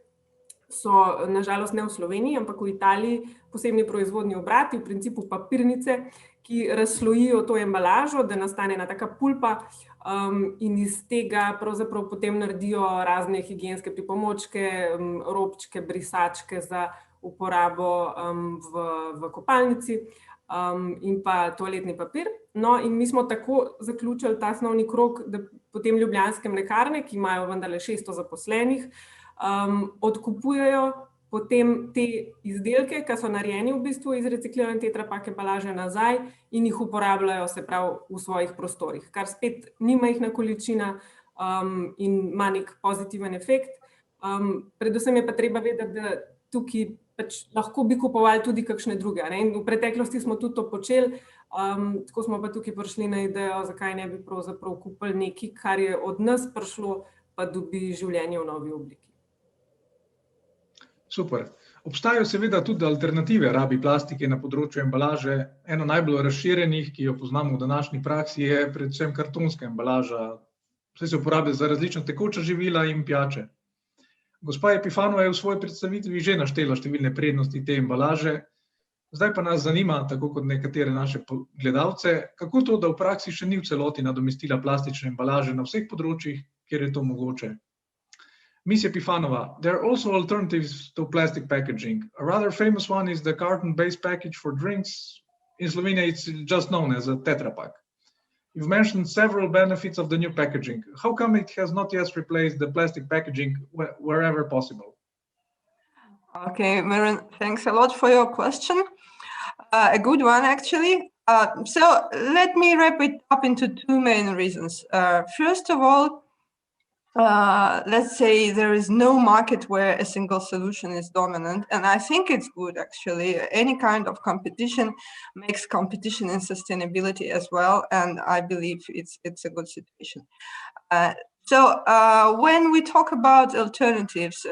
so nažalost ne v Sloveniji, ampak v Italiji posebni proizvodni obrati, v principu papirnice, ki razslojijo to embalažo, da nastane ena taka pulpa in iz tega pravzaprav potem naredijo razne higienske pripomočke, robčke, brisačke za uporabo v kopalnici in pa toaletni papir. No, in mi smo tako zaključili ta osnovni krog, da potem ljubljanske mlekarne, ki imajo vendarle 600 zaposlenih, odkupujejo potem te izdelke, ki so narejeni v bistvu iz reciklirane tetrapak embalaže nazaj in jih uporabljajo, se pravi, v svojih prostorih, kar spet ni majhna količina in ima nek pozitiven efekt. Predvsem je pa treba vedeti, da tukaj pač lahko bi kupovali tudi kakšne druge. In v preteklosti smo tudi to počeli, tako smo pa tukaj prišli na idejo, zakaj ne bi pravzaprav kupili nekaj, kar je od nas prišlo, pa dobi življenje v novi obliki. Super. Obstajajo seveda tudi alternative rabi plastike na področju embalaže. Eno najbolj razširjenih, ki jo poznamo v današnji praksi, je predvsem kartonska embalaža. Vse se uporablja za različna tekoča živila in pijače. Gospa Epifanova je v svoji predstavitvi že naštela številne prednosti te embalaže. Zdaj pa nas zanima, tako kot nekatere naše gledalce, kako to, da v praksi še ni v celoti nadomestila plastične embalaže na vseh področjih, kjer je to mogoče. Miss Epifanova, there are also alternatives to plastic packaging. A rather famous one is the carton-based package for drinks. In Slovenia, it's just known as a Tetra Pak. You've mentioned several benefits of the new packaging. How come it has not yet replaced the plastic packaging wherever possible? Okay, Miran, thanks a lot for your question. A good one, actually. So let me wrap it up into two main reasons. First of all, let's say there is no market where a single solution is dominant, and I think it's good, actually. Any kind of competition makes competition in sustainability as well, and I believe it's a good situation. So when we talk about alternatives,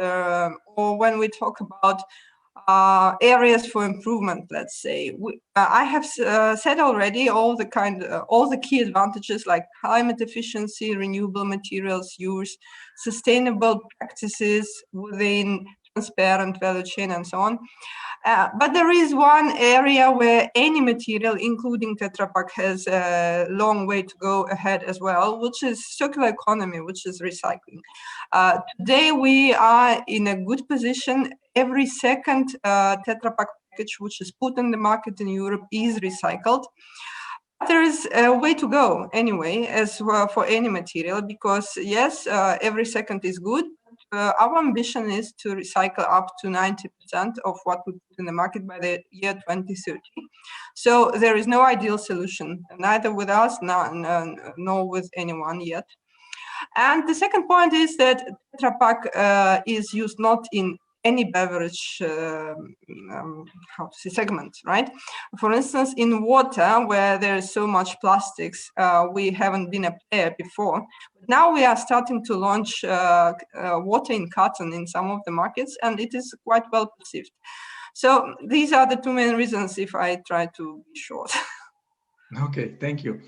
or when we talk about areas for improvement, let's say, I have said already all the key advantages like climate efficiency, renewable materials use, sustainable practices within transparent value chain, and so on. But there is one area where any material, including Tetra Pak, has a long way to go ahead as well, which is circular economy, which is recycling. Today, we are in a good position. Every second Tetra Pak package which is put on the market in Europe is recycled. There is a way to go anyway, as well for any material, because yes, every second is good. Our ambition is to recycle up to 90% of what we put in the market by the year 2030. So there is no ideal solution, neither with us nor with anyone yet. And the second point is that Tetra Pak is used not in any beverage segment, right? For instance, in water, where there is so much plastics, we haven't been a player before. But now we are starting to launch water in carton in some of the markets, and it is quite well perceived. So these are the two main reasons, if I try to be short. Okay, thank you.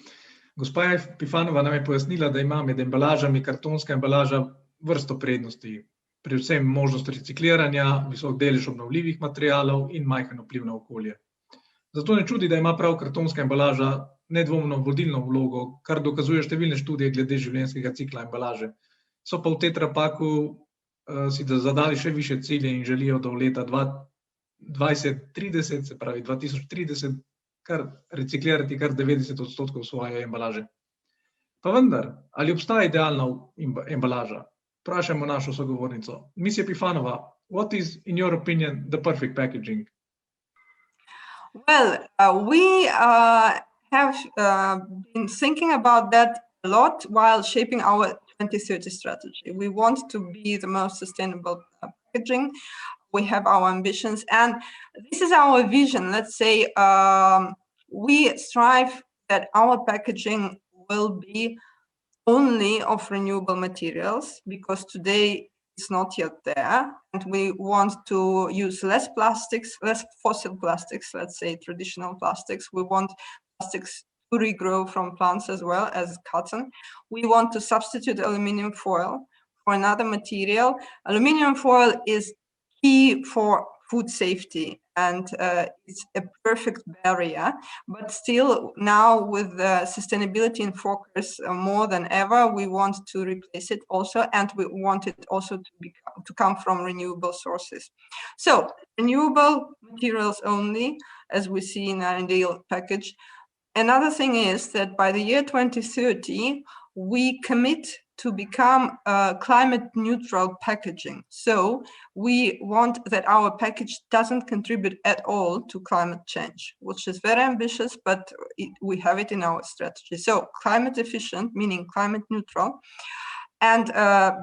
Gospa Pifanova nam je pojasnila, da ima med embalažami kartonska embalaža vrsto prednosti, predvsem možnost recikliranja, visok delež obnovljivih materialov in majhen vpliv na okolje. Zato ne čudi, da ima prav kartonska embalaža nedvomno vodilno vlogo, kar dokazuje številne študije glede življenjskega cikla embalaže. So pa v Tetra Paku si zadali še više cilje in želijo do leta 2030, se pravi 2030, reciklirati kar 90% svoje embalaže. Pa vendar, ali obstaja idealna embalaža? Vprašajmo našo sogovornico. Ms. Epifanova, what is, in your opinion, the perfect packaging? Well, we have been thinking about that a lot while shaping our 2030 strategy. We want to be the most sustainable packaging. We have our ambitions, and this is our vision. Let's say we strive that our packaging will be only of renewable materials, because today it's not yet there, and we want to use less plastics, less fossil plastics, let's say traditional plastics. We want plastics to regrow from plants as well as cotton. We want to substitute aluminum foil for another material. Aluminum foil is key for food safety, and it's a perfect barrier. But still, now with sustainability in focus more than ever, we want to replace it also, and we want it also to come from renewable sources. So renewable materials only, as we see in our ideal package. Another thing is that by the year 2030, we commit to become climate neutral packaging. So we want that our package doesn't contribute at all to climate change, which is very ambitious, but we have it in our strategy. So climate efficient, meaning climate neutral. And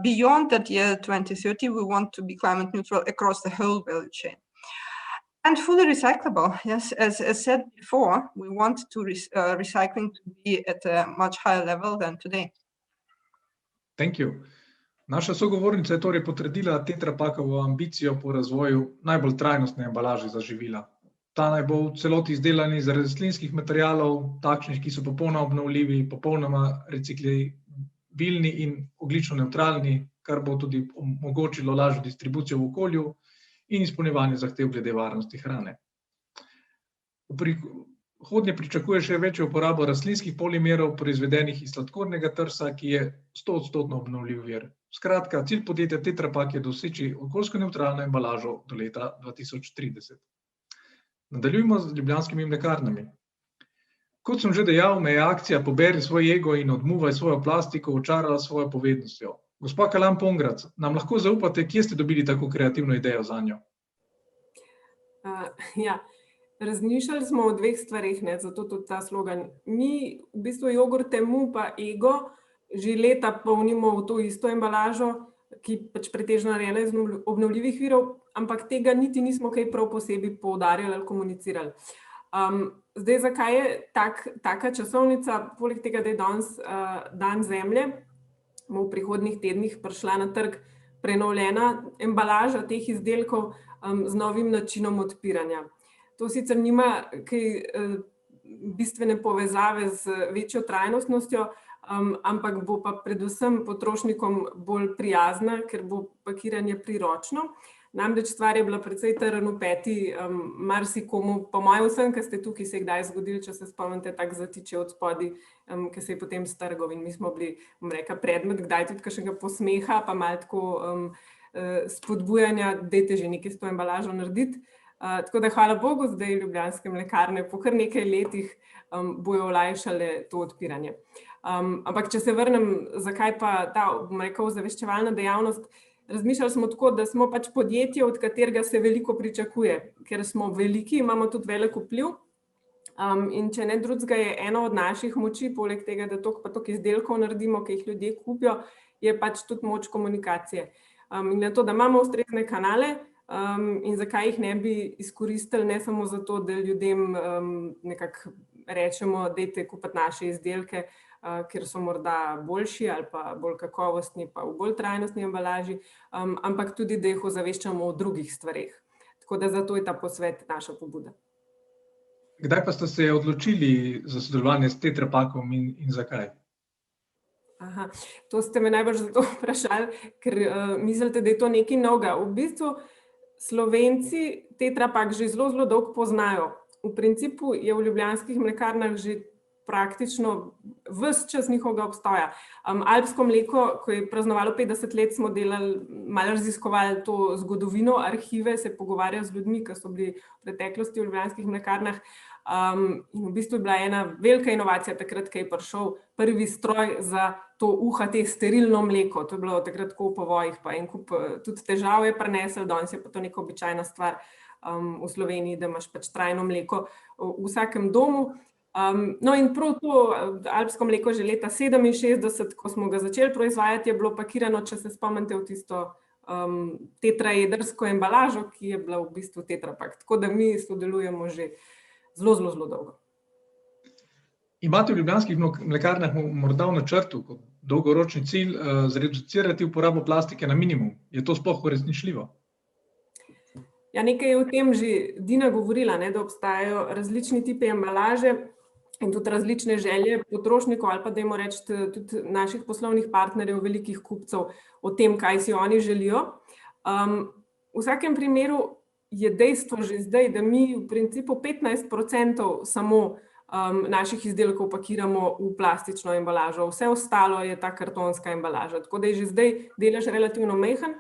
beyond that year 2030, we want to be climate neutral across the whole value chain. And fully recyclable, yes, as said before, we want to recycling to be at a much higher level than today. Thank you. Naša sogovornica je torej potrdila Tetra Pakovo ambicijo po razvoju najbolj trajnostne embalaže za živila. Ta naj bo v celoti izdelana iz rastlinskih materialov, takšnih, ki so popolnoma obnovljivi, popolnoma reciklabilni in ogljično nevtralni, kar bo tudi omogočilo lažjo distribucijo v okolju in izpolnjevanje zahtev glede varnosti hrane. V prihodnje pričakuje še večjo uporabo rastlinskih polimerov, proizvedenih iz sladkornega trsa, ki je 100% obnovljiv vir. Skratka, cilj podjetja Tetra Pak je doseči okoljsko nevtralno embalažo do leta 2030. Nadaljujemo z ljubljanskimi mlekarnami. Kot sem že dejal, me je akcija Poberi svoj ego in odmuvaj svojo plastiko očarala svojo povednostjo. Gospa Kalan Pongrac, nam lahko zaupate, kje ste dobili tako kreativno idejo zanjo? Ja, razmišljali smo o dveh stvareh, zato tudi ta slogan. Mi v bistvu jogurte Mu pa Ego že leta polnimo v to isto embalažo, ki pač pretežno narejena iz obnovljivih virov, ampak tega niti nismo kaj prav posebej poudarjali ali komunicirali. Zdaj, zakaj je taka časovnica, poleg tega, da je danes dan zemlje, bo v prihodnjih tednih prišla na trg prenovljena embalaža teh izdelkov z novim načinom odpiranja. To sicer nima kaj bistvene povezave z večjo trajnostnostjo, ampak bo pa predvsem potrošnikom bolj prijazna, ker bo pakiranje priročno. Namreč stvar je bila precej trn v peti marsikomu, po mojem vsem, ki ste tukaj, se je kdaj zgodilo, če se spomnite, tak zatiče od spodaj, ki se je potem strgal in mi smo bili, bom rekla, predmet, kdaj tudi kakšnega posmeha, pa malo tako spodbujanja, dajte že nekaj s to embalažo narediti. Tako da hvala Bogu, zdaj Ljubljanske mlekarne po kar nekaj letih bojo olajšale to odpiranje. Ampak če se vrnem, zakaj pa ta, bom rekla, ozaveščevalna dejavnost, razmišljali smo tako, da smo pač podjetje, od katerega se veliko pričakuje, ker smo veliki, imamo tudi velik vpliv in če ne drugega je ena od naših moči, poleg tega, da toliko izdelkov naredimo, ki jih ljudje kupijo, je pač tudi moč komunikacije. In na to, da imamo ustrezne kanale in zakaj jih ne bi izkoristili, ne samo zato, da ljudem nekako rečemo, dajte kupiti naše izdelke, ker so morda boljši ali pa bolj kakovostni, pa v bolj trajnostni embalaži, ampak tudi, da jih ozaveščamo o drugih stvareh. Tako da zato je ta posvet naša pobuda. Kdaj pa ste se odločili za sodelovanje s Tetra Pakom in zakaj? To ste me najbolj zato vprašali, ker mislite, da je to nekaj novega. V bistvu Slovenci Tetra Pak že zelo dolgo poznajo. V principu je v Ljubljanskih mlekarnah že praktično ves čas njihovega obstoja. Alpsko mleko, ko je praznovalo 50 let, smo delali, malo raziskovali to zgodovino, arhive, se pogovarjali z ljudmi, ki so bili v preteklosti v Ljubljanskih mlekarnah. In v bistvu je bila ena velika inovacija takrat, ko je prišel prvi stroj za to UHT sterilno mleko. To je bilo takrat tako v povojih, pa en kup tudi težav je prinesel, danes je pa to neka običajna stvar v Sloveniji, da imaš pač trajno mleko v vsakem domu. No in prav to alpsko mleko že leta 67, ko smo ga začeli proizvajati, je bilo pakirano, če se spomnite, v tisto tetraedrsko embalažo, ki je bila v bistvu Tetra Pak. Tako da mi sodelujemo že zelo dolgo. Imate v Ljubljanskih mlekarnah morda v načrtu kot dolgoročni cilj zreducirati uporabo plastike na minimum? Je to sploh uresničljivo? Ja, nekaj je o tem že Dina govorila, da obstajajo različni tipi embalaže in tudi različne želje potrošnikov ali pa, dajmo reči, tudi naših poslovnih partnerjev, velikih kupcev o tem, kaj si oni želijo. V vsakem primeru je dejstvo že zdaj, da mi v principu 15% samo naših izdelkov pakiramo v plastično embalažo. Vse ostalo je ta kartonska embalaža, tako da je že zdaj delež relativno majhen.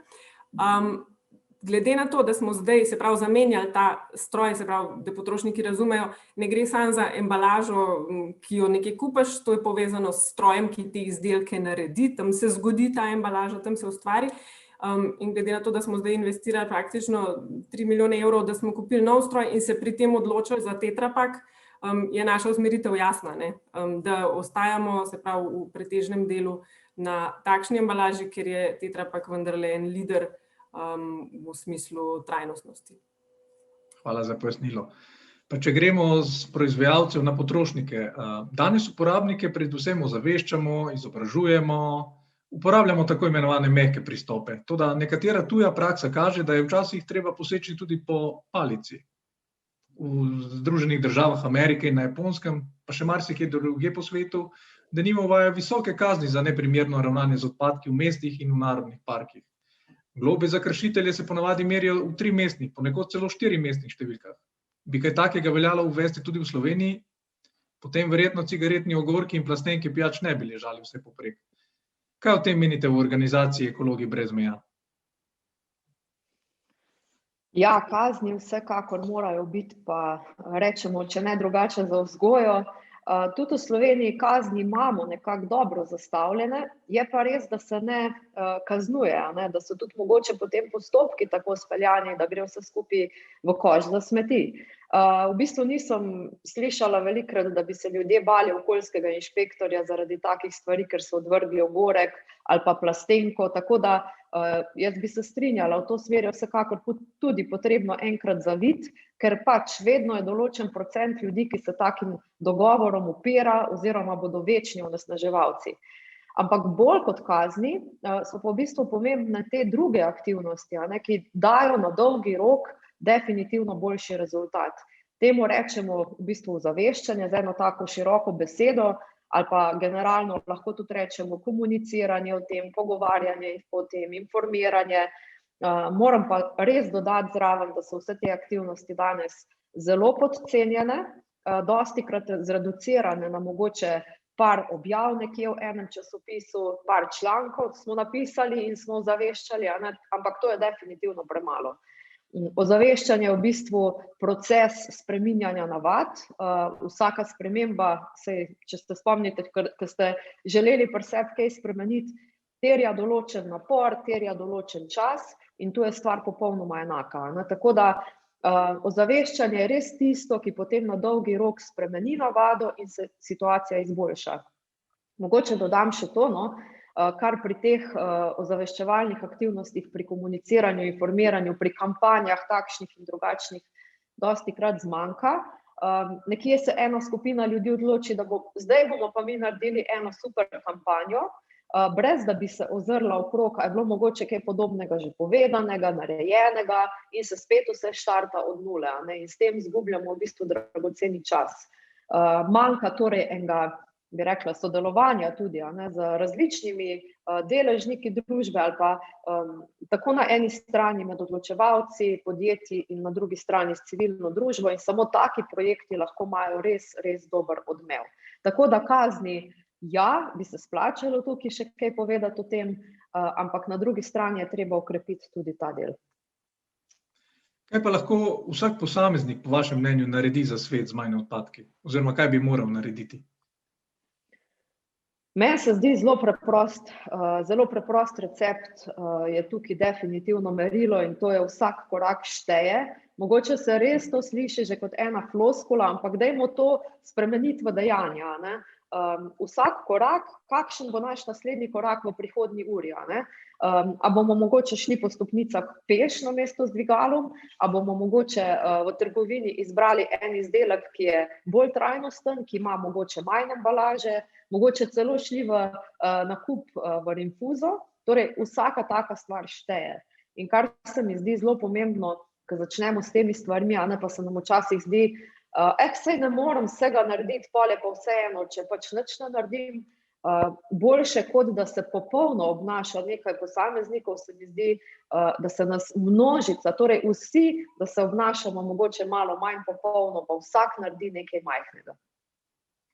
Glede na to, da smo zdaj, se pravi, zamenjali ta stroj, se pravi, da potrošniki razumejo, ne gre samo za embalažo, ki jo nekaj kupaš, to je povezano s strojem, ki te izdelke naredi, tam se zgodi ta embalaža, tam se ustvari. In glede na to, da smo zdaj investirali praktično 3 milijone evrov, da smo kupili nov stroj in se pri tem odločili za Tetra Pak, je naša usmeritev jasna, da ostajamo, se pravi, v pretežnem delu na takšni embalaži, ker je Tetra Pak vendarle en lider v smislu trajnostnosti. Hvala za pojasnilo. Pa če gremo z proizvajalcev na potrošnike, danes uporabnike predvsem ozaveščamo, izobražujemo, uporabljamo tako imenovane mehke pristope. Toda nekatera tuja praksa kaže, da je včasih treba poseči tudi po palici. V Združenih državah Amerike in na Japonskem, pa še marsikje drugje po svetu, denimo uvajajo visoke kazni za neprimerno ravnanje z odpadki v mestih in v narodnih parkih. Globe za kršitelje se ponavadi merijo v 3 mestnih, ponekod celo 4 mestnih številkah. Bi kaj takega veljalo uvesti tudi v Sloveniji? Potem verjetno cigaretni ogorki in plastenke pijač ne bi ležali vse poprek. Kaj o tem menite v organizaciji Ekologi brez meja? Ja, kazni vsekakor morajo biti, pa rečemo, če ne drugače, za vzgojo. Tudi v Sloveniji kazni imamo nekako dobro zastavljene, je pa res, da se ne kaznuje, ne? Da so tudi mogoče potem postopki tako speljani, da gre vse skupaj v koš za smeti. V bistvu nisem slišala velikokrat, da bi se ljudje bali okoljskega inšpektorja zaradi takih stvari, ker so odvrgli ogorek ali pa plastenko, tako da jaz bi se strinjala, v to smer je vsekakor tudi potrebno enkrat zaviti, ker pač vedno je določen procent ljudi, ki se takim dogovorom upira oziroma bodo večni onesnaževalci. Ampak bolj kot kazni so pa v bistvu pomembne te druge aktivnosti, ki dajo na dolgi rok definitivno boljši rezultat. Temu rečemo v bistvu ozaveščanje z eno tako široko besedo, ali pa generalno lahko tudi rečemo komuniciranje o tem, pogovarjanje o tem, informiranje. Moram pa res dodati zraven, da so vse te aktivnosti danes zelo podcenjene, dostikrat zreducirane na mogoče par objav nekje v enem časopisu, par člankov smo napisali in smo ozaveščali, ampak to je definitivno premalo. Ozaveščanje je v bistvu proces spreminjanja navad. Vsaka sprememba, če se spomnite, ker ste želeli pri sebi kaj spremeniti, terja določen napor, terja določen čas in tu je stvar popolnoma enaka. Tako da ozaveščanje je res tisto, ki potem na dolgi rok spremeni navado in se situacija izboljša. Mogoče dodam še to, kar pri teh ozaveščevalnih aktivnostih, pri komuniciranju, informiranju, pri kampanjah takšnih in drugačnih dostikrat zmanjka. Nekje se ena skupina ljudi odloči, da zdaj bomo pa mi naredili eno super kampanjo, brez da bi se ozrla okrog, a je bilo mogoče kaj podobnega že povedanega, narejenega in se spet vse štarta od nule, in s tem izgubljamo v bistvu dragoceni čas. Manjka torej enega, bi rekla, sodelovanja tudi z različnimi deležniki družbe ali pa tako na eni strani med odločevalci, podjetji in na drugi strani s civilno družbo in samo taki projekti lahko imajo res, res dober odmev. Tako da kazni, ja, bi se splačalo tukaj še kaj povedati o tem, ampak na drugi strani je treba okrepiti tudi ta del. Kaj pa lahko vsak posameznik po vašem mnenju naredi za svet z manj odpadki? Oziroma, kaj bi moral narediti? Meni se zdi zelo preprost recept, je tukaj definitivno merilo in to je vsak korak šteje. Mogoče se res to sliši že kot ena floskula, ampak dajmo to spremeniti v dejanja. Vsak korak, kakšen bo naš naslednji korak v prihodnji uri? A bomo mogoče šli po stopnicah peš namesto z dvigalom, a bomo mogoče v trgovini izbrali en izdelek, ki je bolj trajnosten, ki ima mogoče manj embalaže, mogoče celo šli v nakup v rinfuzo. Torej, vsaka taka stvar šteje. In kar se mi zdi zelo pomembno, ko začnemo s temi stvarmi, pa se nam včasih zdi, saj ne morem vsega narediti, pol je pa vseeno, če pač nič ne naredim. Boljše, kot da se popolno obnaša nekaj posameznikov, se mi zdi, da se nas množica, torej vsi, da se obnašamo mogoče malo manj popolno, pa vsak naredi nekaj majhnega.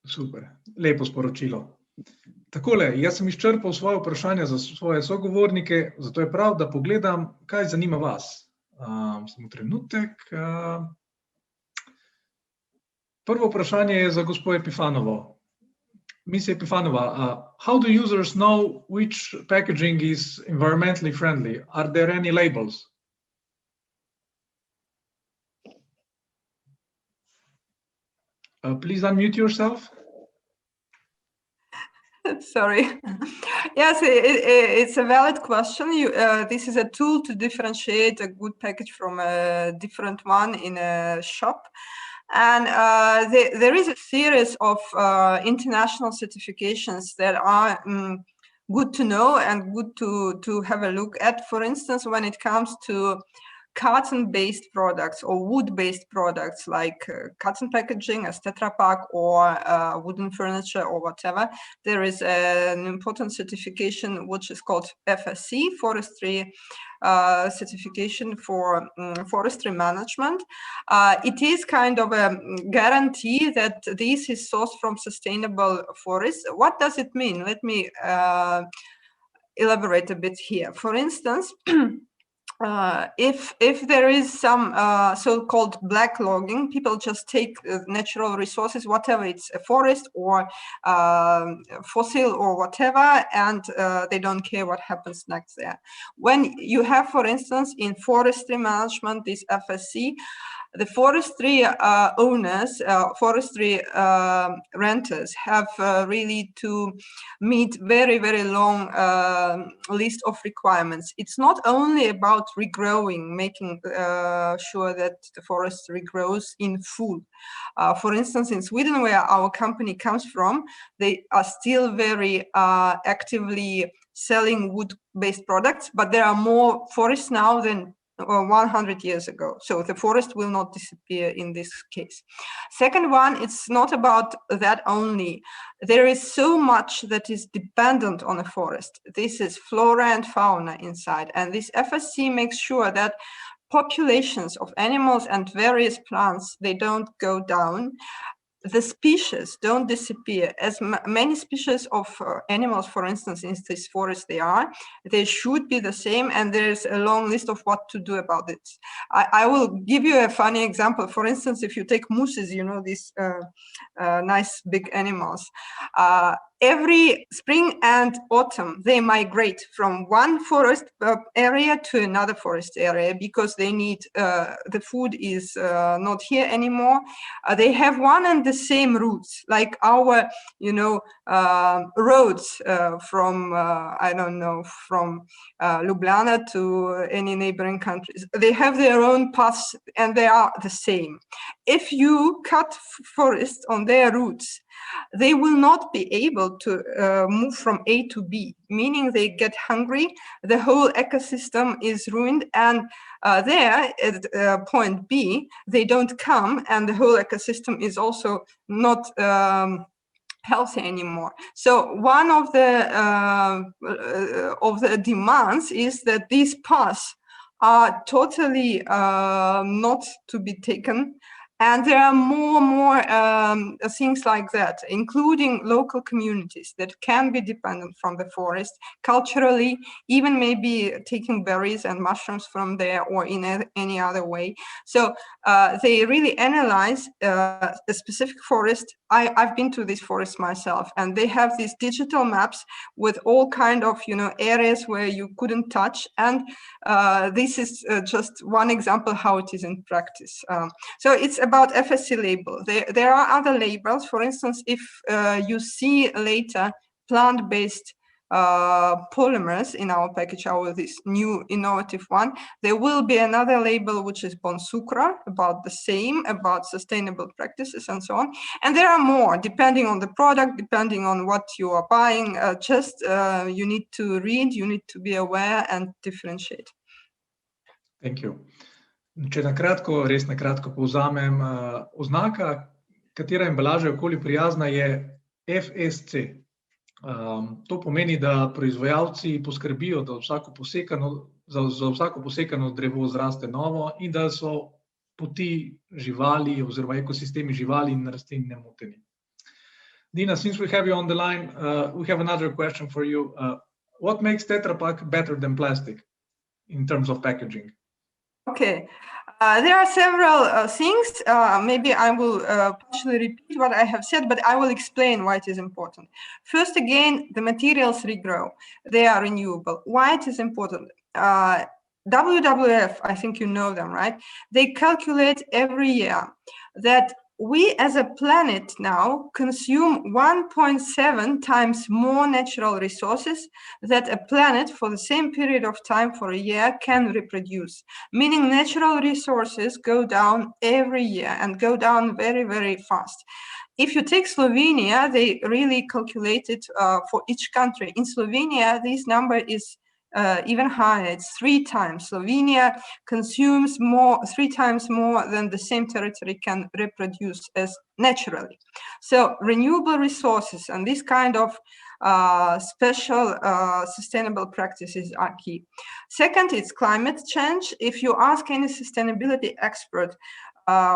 Super, lepo sporočilo. Takole, jaz sem izčrpal svoje vprašanja za svoje sogovornike, zato je prav, da pogledam, kaj zanima vas. Samo trenutek. Prvo vprašanje je za gospo Epifanovo. Miss Epifanova, how do users know which packaging is environmentally friendly? Are there any labels? Please unmute yourself. Sorry. Yes, it's a valid question. This is a tool to differentiate a good package from a different one in a shop. And there is a series of international certifications that are good to know and good to have a look at. For instance, when it comes to carton-based products or wood-based products like carton packaging as Tetra Pak or wooden furniture or whatever, there is an important certification which is called FSC, Forestry certification for forestry management. It is kind of a guarantee that this is sourced from sustainable forests. What does it mean? Let me elaborate a bit here. For instance, if there is some so-called black logging, people just take natural resources, whatever it's a forest or fossil or whatever, and they don't care what happens next there. When you have, for instance, in forestry management, this FSC, the forestry owners, forestry renters have really to meet very, very long list of requirements. It's not only about regrowing, making sure that the forest regrows in full. For instance, in Sweden, where our company comes from, they are still very actively selling wood-based products, but there are more forests now than 100 years ago. So the forest will not disappear in this case. Second one, it's not about that only. There is so much that is dependent on a forest. This is flora and fauna inside. And this FSC makes sure that populations of animals and various plants, they don't go down. The species don't disappear. As many species of animals, for instance, in this forest they should be the same, and there's a long list of what to do about it. I will give you a funny example. For instance, if you take mooses, you know, these nice big animals, every spring and autumn, they migrate from one forest area to another forest area because they need, the food is not here anymore. They have one and the same routes, like our, you know, roads from, I don't know, from Ljubljana to any neighboring countries. They have their own paths and they are the same. If you cut forests on their routes, they will not be able to move from A to B, meaning they get hungry, the whole ecosystem is ruined, and there at point B, they don't come, and the whole ecosystem is also not healthy anymore. So one of the demands is that these paths are totally not to be taken. And there are more things like that, including local communities that can be dependent from the forest culturally, even maybe taking berries and mushrooms from there or in any other way. So they really analyze a specific forest. I've been to this forest myself, and they have these digital maps with all kind of, you know, areas where you couldn't touch. And this is just one example how it is in practice. So it's about FSC label. There are other labels. For instance, if you see later plant-based polymers in our package, this new innovative one, there will be another label which is Bonsucra, about the same, about sustainable practices and so on. And there are more, depending on the product, depending on what you are buying. You need to read, you need to be aware and differentiate. Thank you. Če na kratko, res na kratko povzamem, oznaka, katera embalaža je okolju prijazna, je FSC. To pomeni, da proizvajalci poskrbijo, da za vsako posekano drevo zraste novo in da so poti živali oziroma ekosistemi živali in rastlin nemoteni. Dina, since we have you on the line, we have another question for you. What makes Tetra Pak better than plastic in terms of packaging? Okay, there are several things. Maybe I will partially repeat what I have said, but I will explain why it is important. First, again, the materials regrow. They are renewable. Why it is important? WWF, I think you know them, right? They calculate every year that we as a planet now consume 1.7 times more natural resources that a planet for the same period of time for a year can reproduce. Meaning natural resources go down every year and go down very, very fast. If you take Slovenia, they really calculate it for each country. In Slovenia, this number is even higher. It's 3 times. Slovenia consumes 3 times more than the same territory can reproduce as naturally. So renewable resources and this kind of special sustainable practices are key. Second, it's climate change. If you ask any sustainability expert,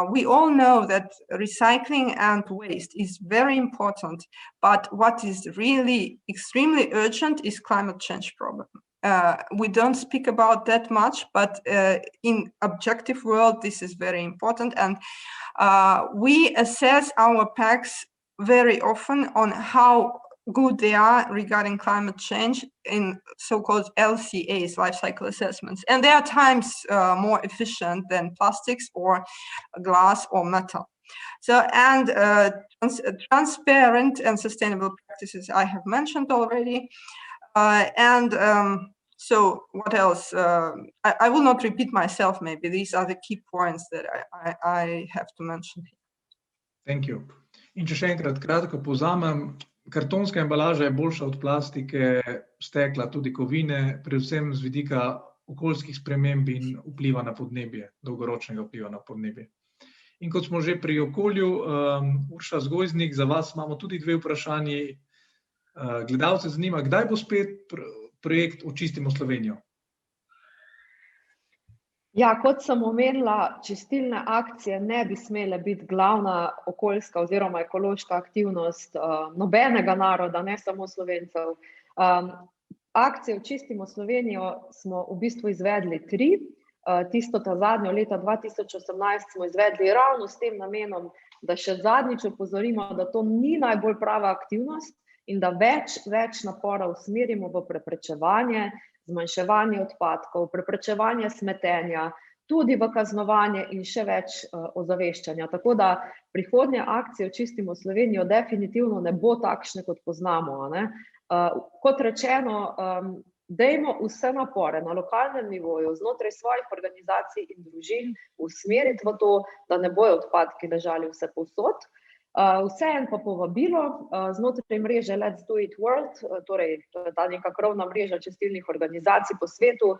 we all know that recycling and waste is very important, but what is really extremely urgent is climate change problem. we don't speak about that much, but in objective world, this is very important. And we assess our packs very often on how good they are regarding climate change in so-called LCAs, life cycle assessments. And they are times more efficient than plastics or glass or metal. So, and transparent and sustainable practices I have mentioned already. So what else? I will not repeat myself, maybe. These are the key points that I have to mention. Thank you. In če še enkrat kratko povzamem, kartonska embalaža je boljša od plastike, stekla, tudi kovine, predvsem z vidika okoljskih sprememb in vpliva na podnebje, dolgoročnega vpliva na podnebje. In kot smo že pri okolju, Urša Zgojznik, za vas imamo tudi dve vprašanji. Gledalce zanima, kdaj bo spet projekt Očistimo Slovenijo? Ja, kot sem omenila, čistilne akcije ne bi smele biti glavna okoljska oziroma ekološka aktivnost nobenega naroda, ne samo Slovencev. Akcije Očistimo Slovenijo smo v bistvu izvedli 3. Tisto ta zadnjo leta 2018 smo izvedli ravno s tem namenom, da še zadnjič opozorimo, da to ni najbolj prava aktivnost in da več napora usmerimo v preprečevanje, zmanjševanje odpadkov, preprečevanje smetenja, tudi v kaznovanje in še več ozaveščanja. Tako da prihodnje akcije Očistimo Slovenijo definitivno ne bo takšne, kot poznamo. Kot rečeno, dajmo vse napore na lokalnem nivoju, znotraj svojih organizacij in družin usmeriti v to, da ne bojo odpadki ležali vse povsod. Vseeno pa povabilo znotraj mreže Let's Do It World, torej ta neka krovna mreža čistilnih organizacij po svetu,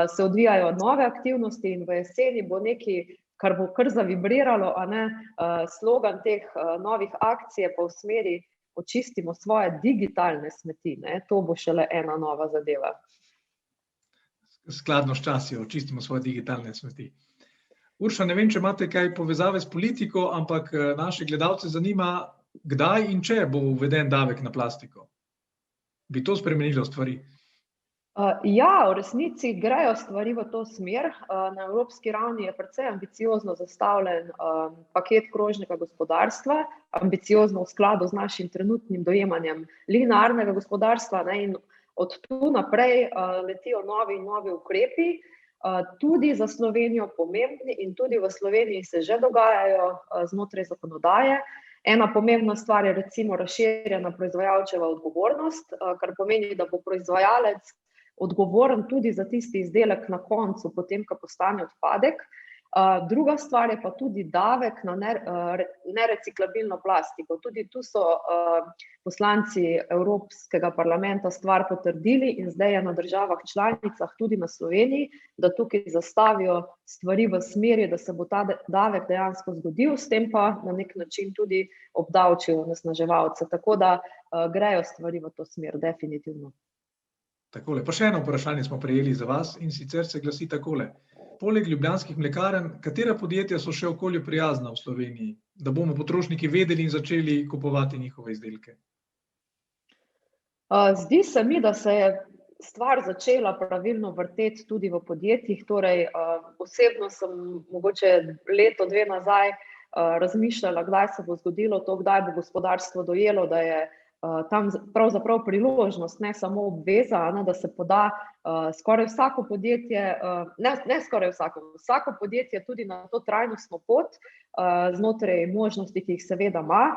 se odvijajo nove aktivnosti in v jeseni bo nekaj, kar bo kar zavibriralo, slogan teh novih akcij pa v smeri Očistimo svoje digitalne smeti. To bo šele ena nova zadeva. Skladno s časi, očistimo svoje digitalne smeti. Urša, ne vem, če imate kaj povezave s politiko, ampak naše gledalce zanima, kdaj in če bo uveden davek na plastiko. Bi to spremenilo stvari? Ja, v resnici grejo stvari v to smer. Na evropski ravni je precej ambiciozno zastavljen paket krožnega gospodarstva, ambiciozno v skladu z našim trenutnim dojemanjem linearnega gospodarstva, in od tu naprej letijo novi ukrepi, tudi za Slovenijo pomembni in tudi v Sloveniji se že dogajajo znotraj zakonodaje. Ena pomembna stvar je recimo razširjena proizvajalčeva odgovornost, kar pomeni, da bo proizvajalec odgovoren tudi za tisti izdelek na koncu, potem, ko postane odpadek. Druga stvar je pa tudi davek na nereciklabilno plastiko. Tudi tu so poslanci Evropskega parlamenta stvar potrdili in zdaj je na državah članicah, tudi na Sloveniji, da tukaj zastavijo stvari v smeri, da se bo ta davek dejansko zgodil, s tem pa na nek način tudi obdavčijo onesnaževalce. Tako da grejo stvari v to smer, definitivno. Takole, pa še eno vprašanje smo prejeli za vas in sicer se glasi takole. Poleg ljubljanskih mlekarn, katera podjetja so še okolju prijazna v Sloveniji, da bomo potrošniki vedeli in začeli kupovati njihove izdelke? Zdi se mi, da se je stvar začela pravilno vrteti tudi v podjetjih. Torej, osebno sem mogoče leto, 2 nazaj razmišljala, kdaj se bo zgodilo to, kdaj bo gospodarstvo dojelo, da je tam pravzaprav priložnost, ne samo obveza, da se poda skoraj vsako podjetje, ne skoraj vsako podjetje tudi na to trajnostno pot, znotraj možnosti, ki jih seveda ima.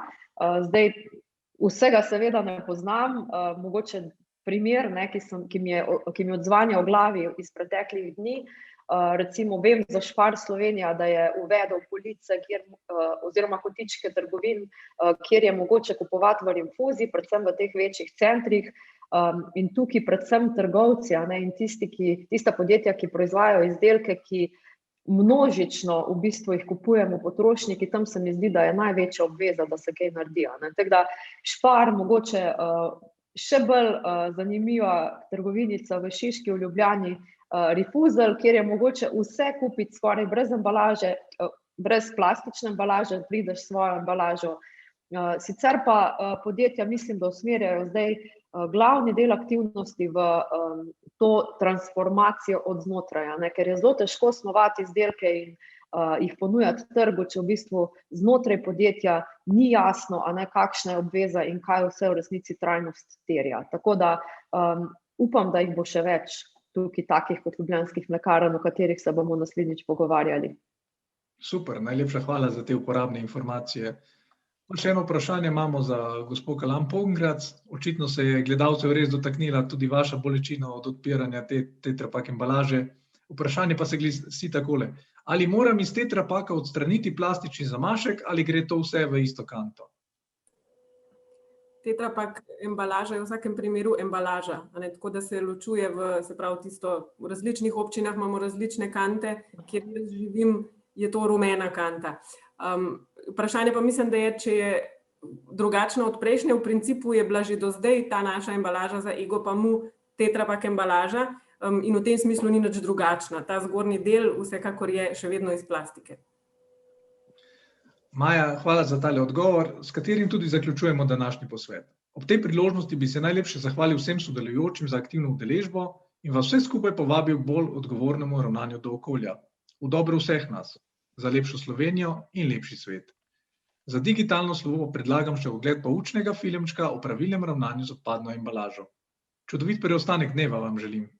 Zdaj, vsega seveda ne poznam, mogoče primer, ki mi odzvanja v glavi iz preteklih dni. Recimo vem za Spar Slovenija, da je uvedel police oziroma kotičke trgovin, kjer je mogoče kupovati v rinfuzi, predvsem v teh večjih centrih. In tukaj predvsem trgovci in tista podjetja, ki proizvajajo izdelke, ki množično v bistvu jih kupujemo potrošniki, tam se mi zdi, da je največja obveza, da se kaj naredi. Tako da Spar mogoče še bolj zanimiva trgovinica v Šiški v Ljubljani, Refuzel, kjer je mogoče vse kupiti skoraj brez embalaže, brez plastične embalaže, prideš s svojo embalažo. Sicer pa podjetja mislim, da usmerjajo zdaj glavni del aktivnosti v to transformacijo od znotraj, ker je zelo težko snovati izdelke in jih ponujati trgu, če v bistvu znotraj podjetja ni jasno, kakšna je obveza in kaj vse v resnici trajnost terja. Tako da upam, da jih bo še več tukaj takih kot Ljubljanskih mlekarn, o katerih se bomo naslednjič pogovarjali. Super, najlepša hvala za te uporabne informacije. Še eno vprašanje imamo za gospod Kalan Pogengrac. Očitno se je gledalcev res dotaknila tudi vaša bolečina od odpiranja te Tetra Pak embalaže. Vprašanje pa se glasi takole. Ali moram iz Tetra Paka odstraniti plastični zamašek ali gre to vse v isto kanto? Tetra Pak embalaža je v vsakem primeru embalaža, tako da se ločuje v različnih občinah imamo različne kante, kjer jaz živim, je to rumena kanta. Vprašanje pa mislim, da je, če je drugačna od prejšnje, v principu je bila že do zdaj ta naša embalaža za Ego pa Mu Tetra Pak embalaža in v tem smislu ni nič drugačna. Ta zgornji del vsekakor je še vedno iz plastike. Maja, hvala za tale odgovor, s katerim tudi zaključujemo današnji posvet. Ob tej priložnosti bi se najlepše zahvalil vsem sodelujočim za aktivno udeležbo in vas vse skupaj povabil k bolj odgovornemu ravnanju do okolja. V dobro vseh nas, za lepšo Slovenijo in lepši svet. Za digitalno slovo predlagam še ogled poučnega filmčka o pravilnem ravnanju z odpadno embalažo. Čudovit preostanek dneva vam želim.